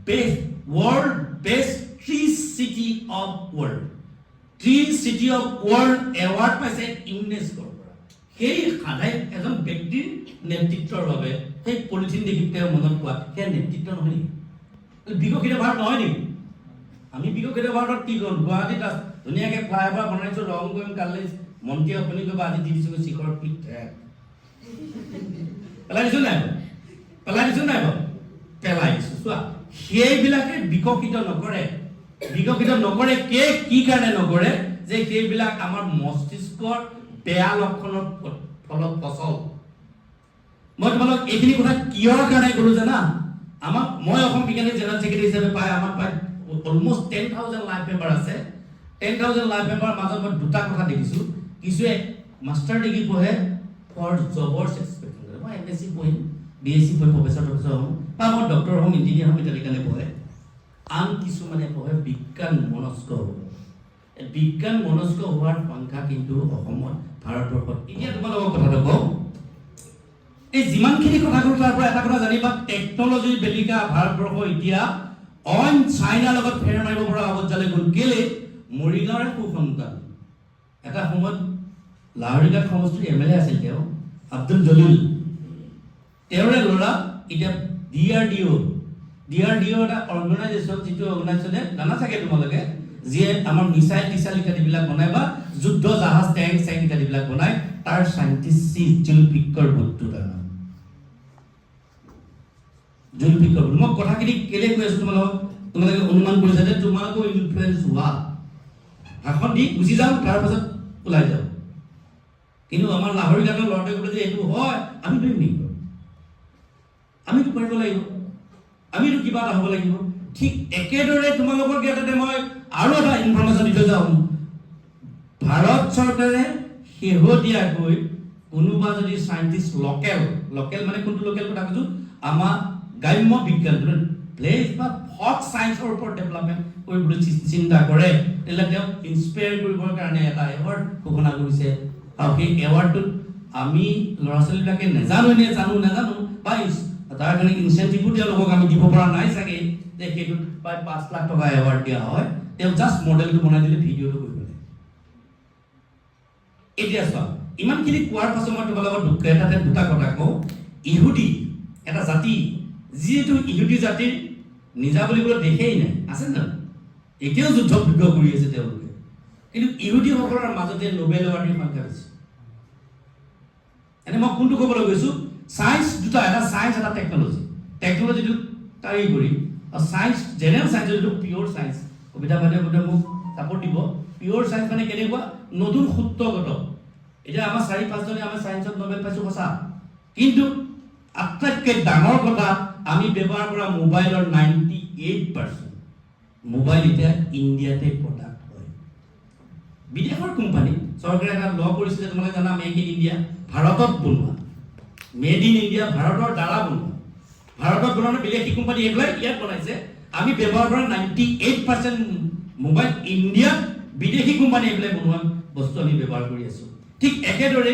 Speaker 4: world best tree city of world award পাইছে ইউনেস্কোৰ পৰা সেই সাধাৰণ এজন ব্যক্তিৰ নেতৃত্বৰ বাবে সেই পলিথিন দেখি তেওঁ মনত পোৱা সেই নেতৃত্ব নহয় নেকি বিকশিত ভাৰত নহয় নেকি আমি বিকশিত ভাৰতত কি কৰোঁ গুৱাহাটীত ধুনীয়াকৈ ফ্লাইঅভাৰ বনাইছোঁ ৰং কৰিম কালি মন্ত্ৰী আপুনি কৰিব আজি দি দিছোঁ শিখৰ পিঠ পেলাই দিছোঁ নাই বাৰু পেলাই দিছোঁ চোৱা সেইবিলাকে বিকশিত নকৰে কি কাৰণে নকৰে যে সেইবিলাক আমাৰ মস্তিষ্কৰ বেয়া লক্ষণৰ ফলত ফচল মই তোমালোক এইখিনি কথা কিয়ৰ কাৰণে ক'লো জানা মই অসম বিজ্ঞানী জেনেৰেল ছেক্ৰেটাৰী হিচাপে পাই আমাৰ প্ৰায় অলমষ্ট 10,000 লাইভ মেম্বাৰ আছে 10,000 লাইভ মেম্বাৰ মাজত মই দুটা কথা দেখিছোঁ কিছুৱে মাষ্টাৰ ডিগ্ৰী পঢ়ে ফৰ জবৰ এক্সপেক্টেড মই MSc পঢ়িম BSc পঢ়ি প্ৰফেচৰ হ'ম বা মই ডক্টৰ হ'ম ইঞ্জিনিয়াৰ হ'ম ইত্যাদি কাৰণে পঢ়ে আন কিছুমানে পঢ়ে বিজ্ঞান মনস্ক হোৱাৰ সংখ্যা কিন্তু অসমত ভাৰতবৰ্ষত এতিয়া তোমালোকৰ কথাটো কওঁ এই যিমানখিনি কথা ক'লো তাৰ পৰা এটা কথা জানিবা টেকন'লজিৰ বেলিকা ভাৰতবৰ্ষ এতিয়া অইন চাইনাৰ লগত ফেৰ মাৰিব পৰা অৱস্থালৈ গ'ল কেলে মৰিগাঁৱৰে সুসন্তান এটা সময়ত লাহৰিঘাট সমষ্টিৰ MLA আছিল তেওঁ আব্দুল জলিল তেওঁৰে ল'ৰা এতিয়া DRDO এটা অৰ্গেনাইজেশ্যন যিটো অৰ্গেনাইজেশ্যনে জানা চাগে তোমালোকে যিয়ে আমাৰ মিছাইল ইত্যাদিবিলাক বনায় বা যুদ্ধ জাহাজ টেংক ইত্যাদিবিলাক বনায় তাৰ চাইণ্টিষ্ট জুলফিকৰ বট্টুতা নাম জুলফিকৰ মই কথাখিনি কেলে কৈ আছোঁ তোমালোকে অনুমান কৰিছা যে তোমালোকৰ ইনফ্লুৱেঞ্চ হোৱা ভাষণ দি গুচি যাওঁ তাৰপাছত ওলাই যাওঁ কিন্তু আমাৰ লাহৰিঘাটৰ ল'ৰাটোৱে ক'লে যে এইটো হয় আমি পাৰিম নেকি আমিতো পাৰিব লাগিব আমিতো কিবা এটা হ'ব লাগিব ঠিক একেদৰে তোমালোকৰ জ্ঞাততে মই আৰু এটা ইনফৰমেশ্যন দি থৈ যাওঁ ভাৰত চৰকাৰে শেহতীয়াকৈ কোনোবা যদি চাইণ্টিষ্ট লোকেল মানে কোনটো লোকেল কথা কৈছোঁ আমাৰ গ্ৰাম্য বিজ্ঞান প্লেচ বা হট চায়েন্সৰ ওপৰত ডেভেলপমেণ্ট কৰিবলৈ চিন্তা কৰে তেতিয়াহ'লে তেওঁক ইনস্পায়াৰ কৰিবৰ কাৰণে এটা এৱাৰ্ড ঘোষণা কৰিছে আৰু সেই এৱাৰ্ডটোত আমি ল'ৰা ছোৱালীবিলাকে নাজানো বা তাৰ কাৰণে ইনচেণ্টিভো তেওঁলোকক আমি দিব পৰা নাই চাগে যে সেইটোত প্ৰায় 5 লাখ টকা এৱাৰ্ড দিয়া হয় তেওঁ জাষ্ট মডেলটো বনাই দিলে ভিডিঅ'টো কৰিব লাগে এতিয়া চোৱা ইমানখিনি কোৱাৰ পাছত মই তোমালোকৰ এটাতে দুটা কথা কওঁ ইহুদী এটা জাতি যিহেতু ইহুদী জাতিৰ নিজা বুলিবলৈ দেখেই নাই আছে ন এতিয়াও যুদ্ধ কৰি আছে তেওঁলোকে কিন্তু ইহুদীসকলৰ মাজতে নোবেল এৱাৰ্ডৰ সংখ্যা বেছি এনে মই কোনটো ক'বলৈ গৈছোঁ সায়েন্স দুটা এটা সায়েন্স এটা টেকনলজিটো তাৰি কৰি আৰু সায়েন্স জেনেৰেল সায়েন্স যিটো পিয়ৰ সায়েন্স কবিতা বাইদেউ মোক সাপোৰ্ট দিব পিয়ৰ সায়েন্স মানে কেনেকুৱা নতুন সূত্ৰগত এতিয়া আমাৰ 4-5জনে আমাৰ সায়েন্সত নোবেল পাইছোঁ সঁচা কিন্তু আটাইতকৈ ডাঙৰ কথা আমি ব্যৱহাৰ কৰা মোবাইলৰ 98% মোবাইল এতিয়া ইণ্ডিয়াতে প্ৰডাক্ট হয় বিদেশৰ কোম্পানী চৰকাৰে এটা ল কৰিছে যে তোমালোকে জানা মেক ইন ইণ্ডিয়া ভাৰতত বনোৱা মেড ইন ইণ্ডিয়া ভাৰতৰ দ্বাৰা বনোৱা ভাৰতত বনোৱা বিদেশী কোম্পানী এইবিলাক ইয়াত বনাইছে আমি ব্যৱহাৰ কৰা 98% মোবাইল ইণ্ডিয়াত বিদেশী কোম্পানী এইবিলাক বনোৱা বস্তু আমি ব্যৱহাৰ কৰি আছোঁ ঠিক একেদৰে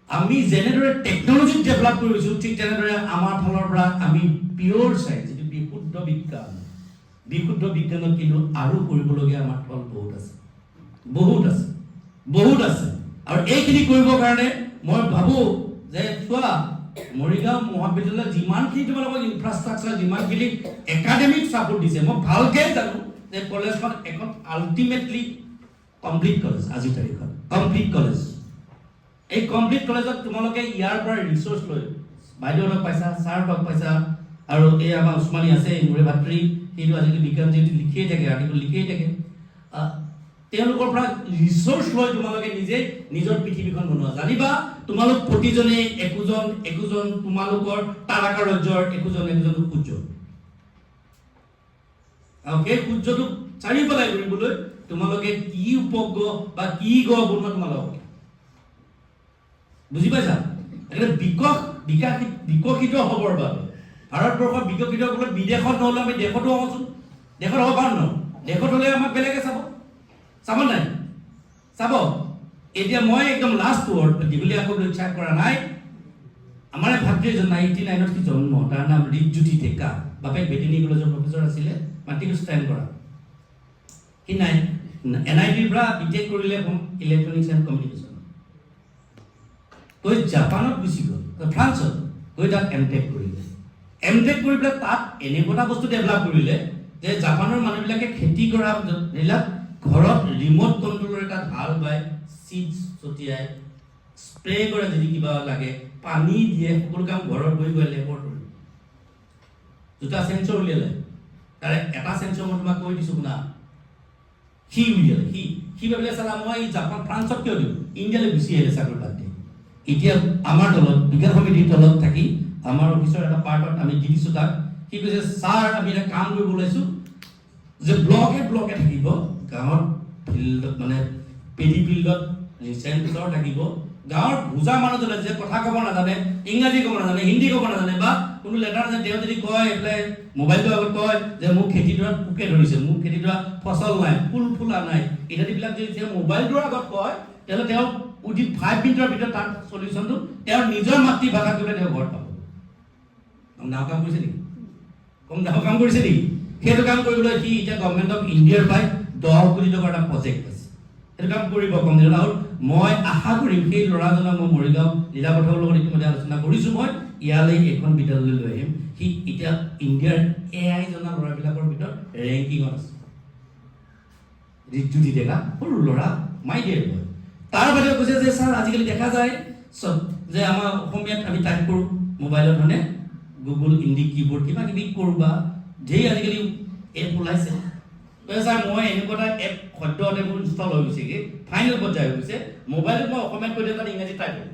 Speaker 4: আমি যেনেদৰে টেকনলজি ডেভেলপ কৰিছোঁ ঠিক তেনেদৰে আমাৰ ফালৰ পৰা আমি পিয়ৰ চায়েন্স যিটো বিশুদ্ধ বিজ্ঞানত কিন্তু আৰু কৰিবলগীয়া আমাৰ ফল বহুত আছে আৰু এইখিনি কৰিবৰ কাৰণে মই ভাবোঁ যে চোৱা মৰিগাঁও মহাবিদ্যালয়ত যিমানখিনি তোমালোকক ইনফ্ৰাষ্ট্ৰাকচাৰ যিমানখিনি একাডেমিক ছাপোৰ্ট দিছে মই ভালকৈ জানো যে কলেজখন এখন আল্টিমেটলি কমপ্লিট কলেজ আজিৰ তাৰিখত কমপ্লিট কলেজ এই কমপ্লিট কলেজত তোমালোকে ইয়াৰ পৰা ৰিচোৰ্চ লৈ বাইদেউহঁতক পাইছা ছাৰহঁতক পাইছা আৰু এই আমাৰ উছমানী আছে মোৰে ভাতৃ সেইটো আজিকালি বিজ্ঞান যিহেতু লিখিয়েই থাকে আৰ্টিকল লিখিয়েই থাকে তেওঁলোকৰ পৰা ৰিচোৰ্চ লৈ তোমালোকে নিজে নিজৰ পৃথিৱীখন বনোৱা জানিবা তোমালোক প্ৰতিজনে একোজন তোমালোকৰ তাৰকা ৰাজ্যৰ একোজন সূৰ্য আৰু সেই সূৰ্যটোক চাৰিওফালে ঘূৰিবলৈ তোমালোকে কি উপগ্ৰহ বা কি গ্ৰহ বনোৱা তোমালোকে বুজি পাইছা এটা বিকশিত হ'বৰ বাবে ভাৰতবৰ্ষৰ বিকশিত হ'বলৈ বিদেশত নহ'লে আমি দেশতো হওঁচোন দেশত হ'ব পাৰোঁ ন দেশত হ'লে আমাক বেলেগে চাব নাই চাব এতিয়া মই একদম লাষ্ট ৱৰ্ড দীঘলীয়া আকৌ ইচ্ছা কৰা নাই আমাৰ ভাতৃ এজন 99ত কি জন্ম তাৰ নাম ৰিজ্যোতি ডেকা বাপেক ভেটেৰিনেৰী কলেজৰ প্ৰফেচৰ আছিলে মাটিটো ষ্টেণ্ড কৰা সি NITৰ পৰা বিটেক কৰিলে ইলেক্ট্ৰনিক্স এণ্ড কমিউনিকেশ্যন গৈ জাপানত গুচি গ'ল ফ্ৰান্সত গৈ তাত এমটেক কৰিলে এমটেক কৰি পেলাই তাত এনেকুৱা এটা বস্তু ডেভেলপ কৰিলে যে জাপানৰ মানুহবিলাকে খেতি কৰা এইবিলাক ঘৰত ৰিম'ট কণ্ট্ৰলৰ এটা ঢাল বাই চিডছ ছটিয়াই স্প্ৰে কৰে যদি কিবা লাগে পানী দিয়ে সকলো কাম ঘৰত বহি গৈ লেবৰ দুটা চেঞ্চৰ উলিয়ালে তাৰে এটা চেঞ্চৰ মই তোমাক কৈ দিছোঁ শুনা সি উলিয়ালে সি ভাবিলে চালা মই জাপান ফ্ৰান্সত কিয় দিওঁ ইণ্ডিয়ালৈ গুচি আহিলে চাকৰি বাদ দি এতিয়া আমাৰ দলত বিজ্ঞান সমিতিৰ দলত থাকি আমাৰ অফিচৰ এটা পাৰ্টত আমি দি দিছোঁ তাক সি কৈছে ছাৰ আমি এটা কাম কৰিব ওলাইছোঁ যে ব্লকে থাকিব গাঁৱৰ ফিল্ডত মানে পেডি ফিল্ডত চেণ্টাৰ থাকিব গাঁৱৰ বুজা মানুহজনে যে কথা ক'ব নাজানে ইংৰাজী ক'ব নাজানে হিন্দী ক'ব নাজানে বা কোনো লেটাৰ যে তেওঁ যদি কয় এইফালে মোবাইলটো আগত কয় যে মোক খেতিডৰাত পোকে ধৰিছে মোক খেতিডৰা ফচল নাই ফুলা নাই ইত্যাদিবিলাক যদি তেওঁ মোবাইলটোৰ আগত কয় তেতিয়াহ'লে তেওঁ উইথিন 5 মিনিটৰ ভিতৰত তাৰ চলিউশ্যনটো তেওঁৰ নিজৰ মাতৃভাষাত গ'লে তেওঁ ঘৰত পাব কম ডাঙৰ কাম কৰিছে নেকি সেইটো কাম কৰিবলৈ সি এতিয়া গভৰ্ণমেণ্ট অফ ইণ্ডিয়াৰ পাই 10 কোটি টকাৰ এটা প্ৰজেক্ট আছে সেইটো কাম কৰিব কম দিনত আৰু মই আশা কৰিম সেই ল'ৰাজনক মই মৰিগাঁও লীলাপথৰ লগত ইতিমধ্যে আলোচনা কৰিছোঁ মই ইয়ালৈ এখন বিদ্যালয়লৈ লৈ আহিম সি এতিয়া ইণ্ডিয়াৰ AI জনা ল'ৰাবিলাকৰ ভিতৰত ৰেংকিঙত আছে ৰিজুতি ডেকা সৰু ল'ৰা মাই ডিয়াৰ বয় তাৰ বাদে কৈছে যে ছাৰ আজিকালি দেখা যায় চব যে আমাৰ অসমীয়াত আমি টাইপ কৰোঁ মোবাইলত মানে গুগল হিন্দী কিবৰ্ড কিবা কিবি কৰোঁ বা ঢেৰ আজিকালি এপ ওলাইছে ছাৰ মই এনেকুৱা এটা এপ সদ্যহতে মোৰ ইনষ্টল হৈ গৈছেগৈ ফাইনেল পৰ্যায় হৈ গৈছে মোবাইলত মই অসমীয়াত কৈ দিওঁ তাত ইংৰাজী টাইপ কৰোঁ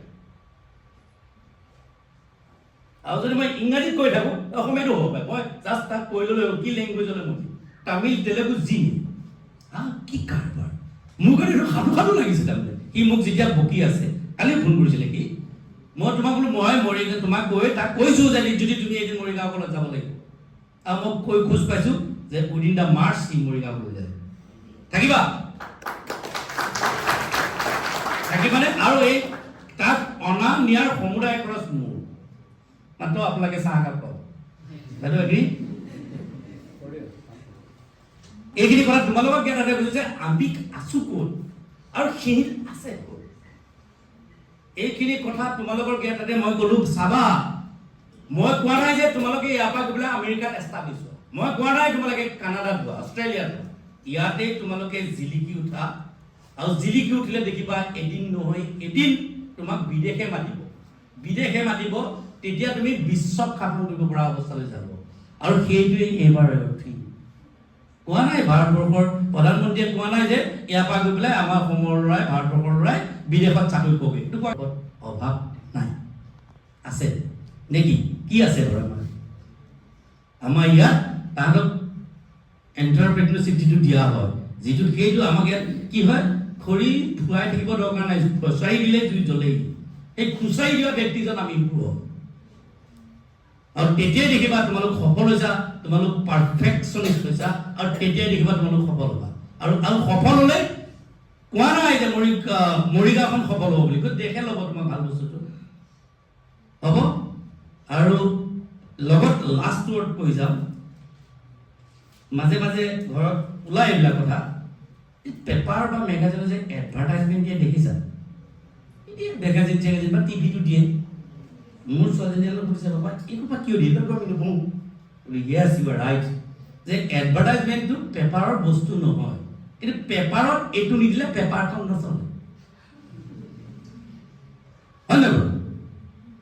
Speaker 4: আৰু যদি মই ইংৰাজীত কৈ থাকোঁ অসমীয়াতো হ'ব পাৰে মই জাষ্ট তাক কৈ ল'লে কি লেংগুৱেজলৈ মই তামিল তেলেগু যি কি কাৰবাৰ মোৰ কাৰণে এইটো সাধু লাগিছে তাৰমানে সি মোক যেতিয়া বকি আছে কালি ফোন কৰিছিলে কি মই তোমাক বোলো মই মৰিগাঁও তোমাক কৈ তাক কৈছোঁ যে যদি তুমি এদিন মৰিগাঁওখনত যাব লাগিব আৰু মোক কৈ খোজ পাইছোঁ যে উইদিন দ্য মাৰ্চ সি মৰিগাঁওলৈ যায় থাকিবানে আৰু এই তাক অনা নিয়াৰ সমুদায় খৰচ মোৰ মাত্ৰ আপোনালোকে চাহ একাপ পাব বাইদেউ এগ্ৰী এইখিনি কথা তোমালোকক জ্ঞান কৈছোঁ যে আমি আছোঁ ক'ত আৰু সেইখিনি আছে ক'ত এইখিনি কথা তোমালোকৰ জ্ঞানতে মই ক'লো চাবা মই কোৱা নাই যে তোমালোকে ইয়াৰ পৰা গৈ পেলাই আমেৰিকাত এষ্টাব্লিছ হোৱা মই কোৱা নাই তোমালোকে কানাডাত হোৱা অষ্ট্ৰেলিয়াত হোৱা ইয়াতে তোমালোকে জিলিকি উঠা আৰু জিলিকি উঠিলে দেখিবা এদিন নহয় এদিন তোমাক বিদেশে মাতিব তেতিয়া তুমি বিশ্বক শাসন কৰিব পৰা অৱস্থালৈ যাব আৰু সেইটোৱে এইবাৰ কোৱা নাই ভাৰতবৰ্ষৰ প্ৰধানমন্ত্ৰীয়ে কোৱা নাই যে ইয়াৰ পৰা গৈ পেলাই আমাৰ অসমৰ ল'ৰাই ভাৰতবৰ্ষৰ ল'ৰাই বিদেশত চাকৰি কৰিব এইটো অভাৱ নাই আছে নেকি কি আছে বাৰু আমাৰ ইয়াত তাহাঁতক এণ্টাৰপ্ৰেনাৰশ্বিপ যিটো দিয়া হয় যিটো সেইটো আমাক ইয়াত কি হয় খৰি ধুৱাই থাকিব দৰকাৰ নাই খুচৰি দিলে জুই জ্বলেই সেই খুচৰি দিয়া ব্যক্তিজন আমি ইম্প্ৰুভ আৰু তেতিয়াই দেখিবা তোমালোক সফল হৈছা তোমালোক পাৰফেকশ্যনিষ্ট হৈছা আৰু তেতিয়াই দেখিবা তোমালোক সফল হ'বা আৰু সফল হ'লে কোৱা নাই যে মৰিগাঁওখন সফল হ'ব বুলি কৈ দেখে ল'ব তোমাক ভাল বস্তুটো হ'ব আৰু লগত লাষ্ট ৱৰ্ড কৈ যাম মাজে মাজে ঘৰত ওলাই এইবিলাক কথা পেপাৰ বা মেগাজিনত যে এডভাৰটাইজমেণ্ট দিয়ে দেখিছা এতিয়া মেগাজিন চেগাজিন বা টিভিটো দিয়ে মোৰ ছোৱালীজনীয়ে সুধিছে বাবা এইটোপা কিয় দিয়ে য়েছ ইউ আৰ ৰাইট যে এডভাৰটাইজমেণ্টটো পেপাৰৰ বস্তু নহয় কিন্তু পেপাৰত এইটো নিদিলে পেপাৰখন নচলে হয় নাই বাৰু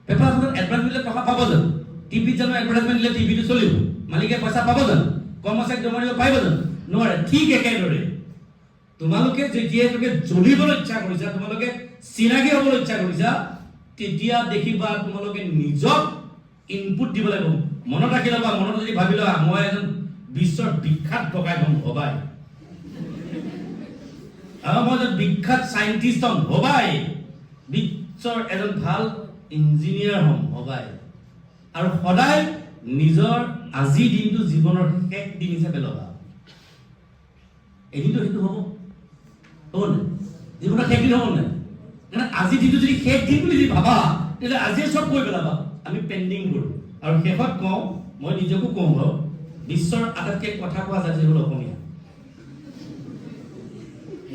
Speaker 4: পেপাৰখনত এডভাৰটাইজমেণ্ট দিলে টকা পাব জানো টিভিত জানো এডভাৰটাইজমেণ্ট দিলে টিভিটো চলিব মালিকে পইচা পাব জানো কৰ্মচাৰীক দৰমহা দিব পাৰিব জানো নোৱাৰে ঠিক একেদৰে তোমালোকে যেতিয়ালৈকে জ্বলিবলৈ ইচ্ছা কৰিছা তোমালোকে চিনাকি হ'বলৈ ইচ্ছা কৰিছা তেতিয়া দেখিবা তোমালোকে নিজক ইনপুট দিব লাগিব মনত ৰাখি ল'বা মনত যদি ভাবি লোৱা মই এজন বিশ্বৰ বিখ্যাত ডকাই হ'ম হবাই আৰু মই এজন বিখ্যাত চাইণ্টিষ্ট হ'ম হবাই বিশ্বৰ এজন ভাল ইঞ্জিনিয়াৰ হ'ম হবাই আৰু সদায় নিজৰ আজি দিনটো জীৱনৰ শেষ দিন হিচাপে ল'বা এদিনটো সেইটো হ'ব নাই জীৱনৰ শেষ দিন হ'ব নাই আজি দিনটো যদি শেষ দিন বুলি যদি ভাবা তেতিয়াহ'লে আজিয়ে চব কৈ পেলাবা আমি পেণ্ডিং কৰোঁ আৰু শেষত কওঁ মই নিজকো কওঁ বাৰু বিশ্বৰ আটাইতকৈ কথা কোৱা জাতি হ'ল অসমীয়া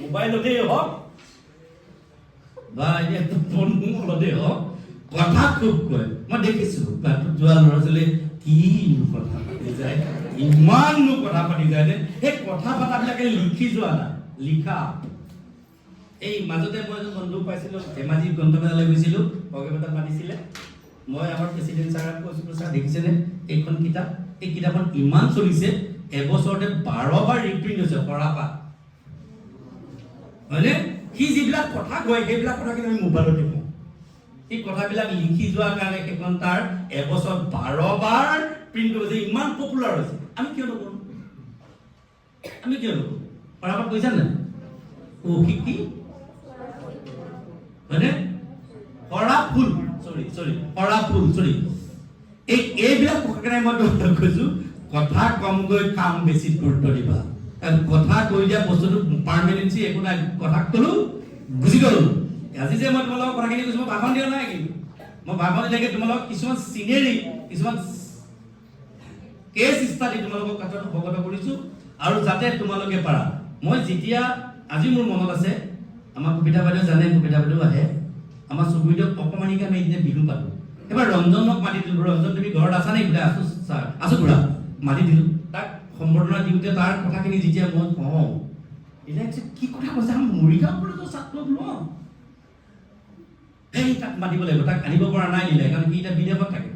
Speaker 4: মোবাইলতেই হওক বা এতিয়া ফোনতেই হওক কথা খুব কয় মই দেখিছোঁ বাটত যোৱা ল'ৰা ছোৱালীয়ে কিনো কথা পাতি যায় ইমাননো কথা পাতি যায় নে সেই কথা পতাবিলাকে লিখি যোৱা নাই লিখা এই মাজতে মই এজন বন্ধু পাইছিলোঁ ধেমাজি গ্ৰন্থমেলালৈ গৈছিলোঁ বৰপেটাত মাতিছিলে মই আমাৰ প্ৰেচিডেণ্ট ছাৰক কৈছিলোঁ ছাৰ দেখিছেনে এইখন কিতাপ এই কিতাপখন ইমান চলিছে এবছৰতে 12 বাৰ ৰিপ্ৰিণ্ট হৈছে পৰাপা হয়নে সি যিবিলাক কথা কয় সেইবিলাক কথা কিন্তু আমি মোবাইলত দেখোঁ এই কথাবিলাক লিখি যোৱাৰ কাৰণে সেইখন তাৰ এবছৰ 12 বাৰ প্ৰিণ্ট কৰিছে ইমান পপুলাৰ হৈছে আমি কিয় নকৰোঁ পৰাপা কৈছা নাই ও শিকি হয়নে হৰা ফুল এইবিলাক কাৰণে মই কৈছো কথা কমকৈ কাম বেছি গুৰুত্ব দিবা কাৰণ কথা কৈ দিয়া বস্তুটো পাৰ্মানেন্সি একো নাই কথা ক'লো বুজি গ'লো আজি যে মই তোমালোকক কথাখিনি কৈছো মই ভাষণ দিয়া নাই কিন্তু মই ভাষণ দিলে তোমালোকক কিছুমান চিনেৰি কিছুমান কেছ ষ্টাডি তোমালোকক কথাটো অৱগত কৰিছো আৰু যাতে তোমালোকে পাৰা মই যেতিয়া আজি মোৰ মনত আছে আমাৰ কবিতা বাইদেউ জানে কবিতা বাইদেউ আহে আমাৰ চুবুৰীটোক অকমানিকে আমি এদিনে বিহু পাতো এবাৰ ৰঞ্জনক মাতি দিলো ৰঞ্জন তুমি ঘৰত আছা নে বোলে আছো ছাৰ আছো খুৰা মাতি দিলো তাক সম্বৰ্ধনা দিওঁতে তাৰ কথাখিনি যেতিয়া মই কওঁ এতিয়া কি কথা কৈছে আমি মৰিগাঁও কলেজৰ ছাত্ৰ ন এই তাক মাতিব লাগিব তাক আনিব পৰা নাই দিলে কাৰণ সি এতিয়া বিদেশত থাকে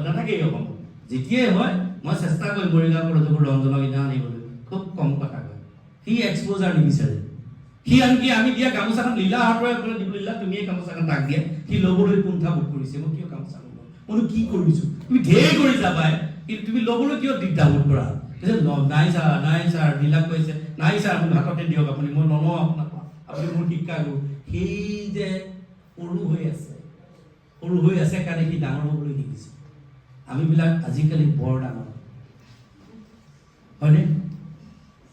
Speaker 4: নাথাকে অসম যেতিয়াই হয় মই চেষ্টা কৰিম মৰিগাঁও কলেজৰ ৰঞ্জনক এতিয়া আনিবলৈ খুব কম কথা কয় সি এক্সপ'জাৰ নিবিচাৰে সি আনকি আমি দিয়া গামোচাখন লীলা হাতৰে বোলে দিব লীলা তুমিয়ে গামোচাখন তাক দিয়ে সি ল'বলৈ কুণ্ঠাবোধ কৰিছে মই কিয় গামোচা ল'ব মইনো কি কৰিছো তুমি ঢেৰ কৰি যাবাই কিন্তু তুমি ল'বলৈ কিয় দ্বিধাবোধ কৰা নাই ছাৰ লীলাক কৈছে নাই ছাৰ আপুনি হাততে দিয়ক আপুনি মই নলওঁ আপোনাক আপুনি মোৰ শিক্ষা গুৰু সেই যে সৰু হৈ আছে কাৰণে সি ডাঙৰ হ'বলৈ শিকিছে আমিবিলাক আজিকালি বৰ ডাঙৰ হয়নে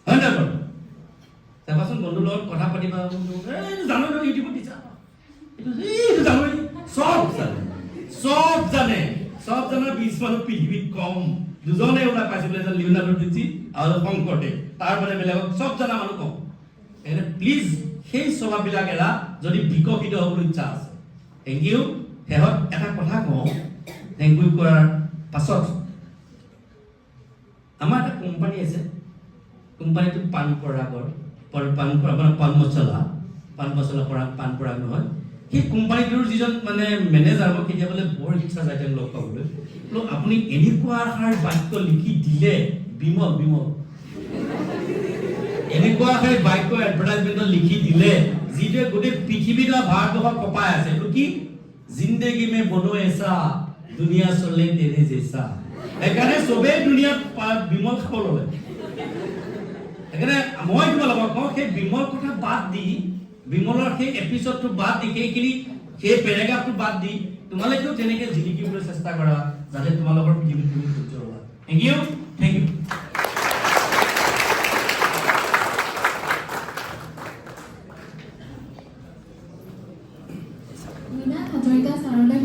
Speaker 4: হয় নাই বাৰু চাবাচোন বন্ধুৰ লগত কথা পাতিবা জানো ইউটিউবত দিছা এইটো জানো চব জানে 20 মানুহ পৃথিৱীত কম দুজনে ওলাই পাইছে বোলে এজন লিওনাৰ্ডো ডিঞ্চি আৰু শংকৰদেৱ তাৰ মানে বেলেগক চব জনা মানুহ কম এনে প্লিজ সেই স্বভাৱবিলাক এৰা যদি বিকশিত হ'বলৈ ইচ্ছা আছে থেংক ইউ শেষত এটা কথা কওঁ থেংক ইউ কৰাৰ পাছত আমাৰ এটা কোম্পানী আছে কোম্পানীটো পান পৰাগৰ পান মছলা পৰা পান পৰাগ নহয় সেই কোম্পানীটোৰ যিজন মানে মেনেজাৰ মই কেতিয়াবা বৰ ইচ্ছা যায় তেওঁক লগ পাবলৈ আপুনি এনেকুৱা এষাৰ বাক্য লিখি দিলে বিমল এনেকুৱা এষাৰ বাক্য এডভাৰটাইজমেণ্টত লিখি দিলে যিটোৱে গোটেই পৃথিৱীত ভাৰতবৰ্ষক কপাই আছে এইটো কি জিন্দেগী মে বনো এছা দুনিয়া চলে তেৰে জেছা সেইকাৰণে চবেই দুনিয়াত বিমল খাব ল'লে সেইকাৰণে মই তোমালোকক কওঁ সেই বিমল কথা বাদ দি বিমলৰ সেই এপিছডটো বাদ দি সেই পেৰেগ্ৰাফটো বাদ দি তোমালোকেও তেনেকৈ জিলিকিবলৈ চেষ্টা কৰা যাতে তোমালোকৰ পৃথিৱীত তুমি সূৰ্য হোৱা থেংক ইউ
Speaker 2: মীনা হাজৰিকা ছাৰলৈ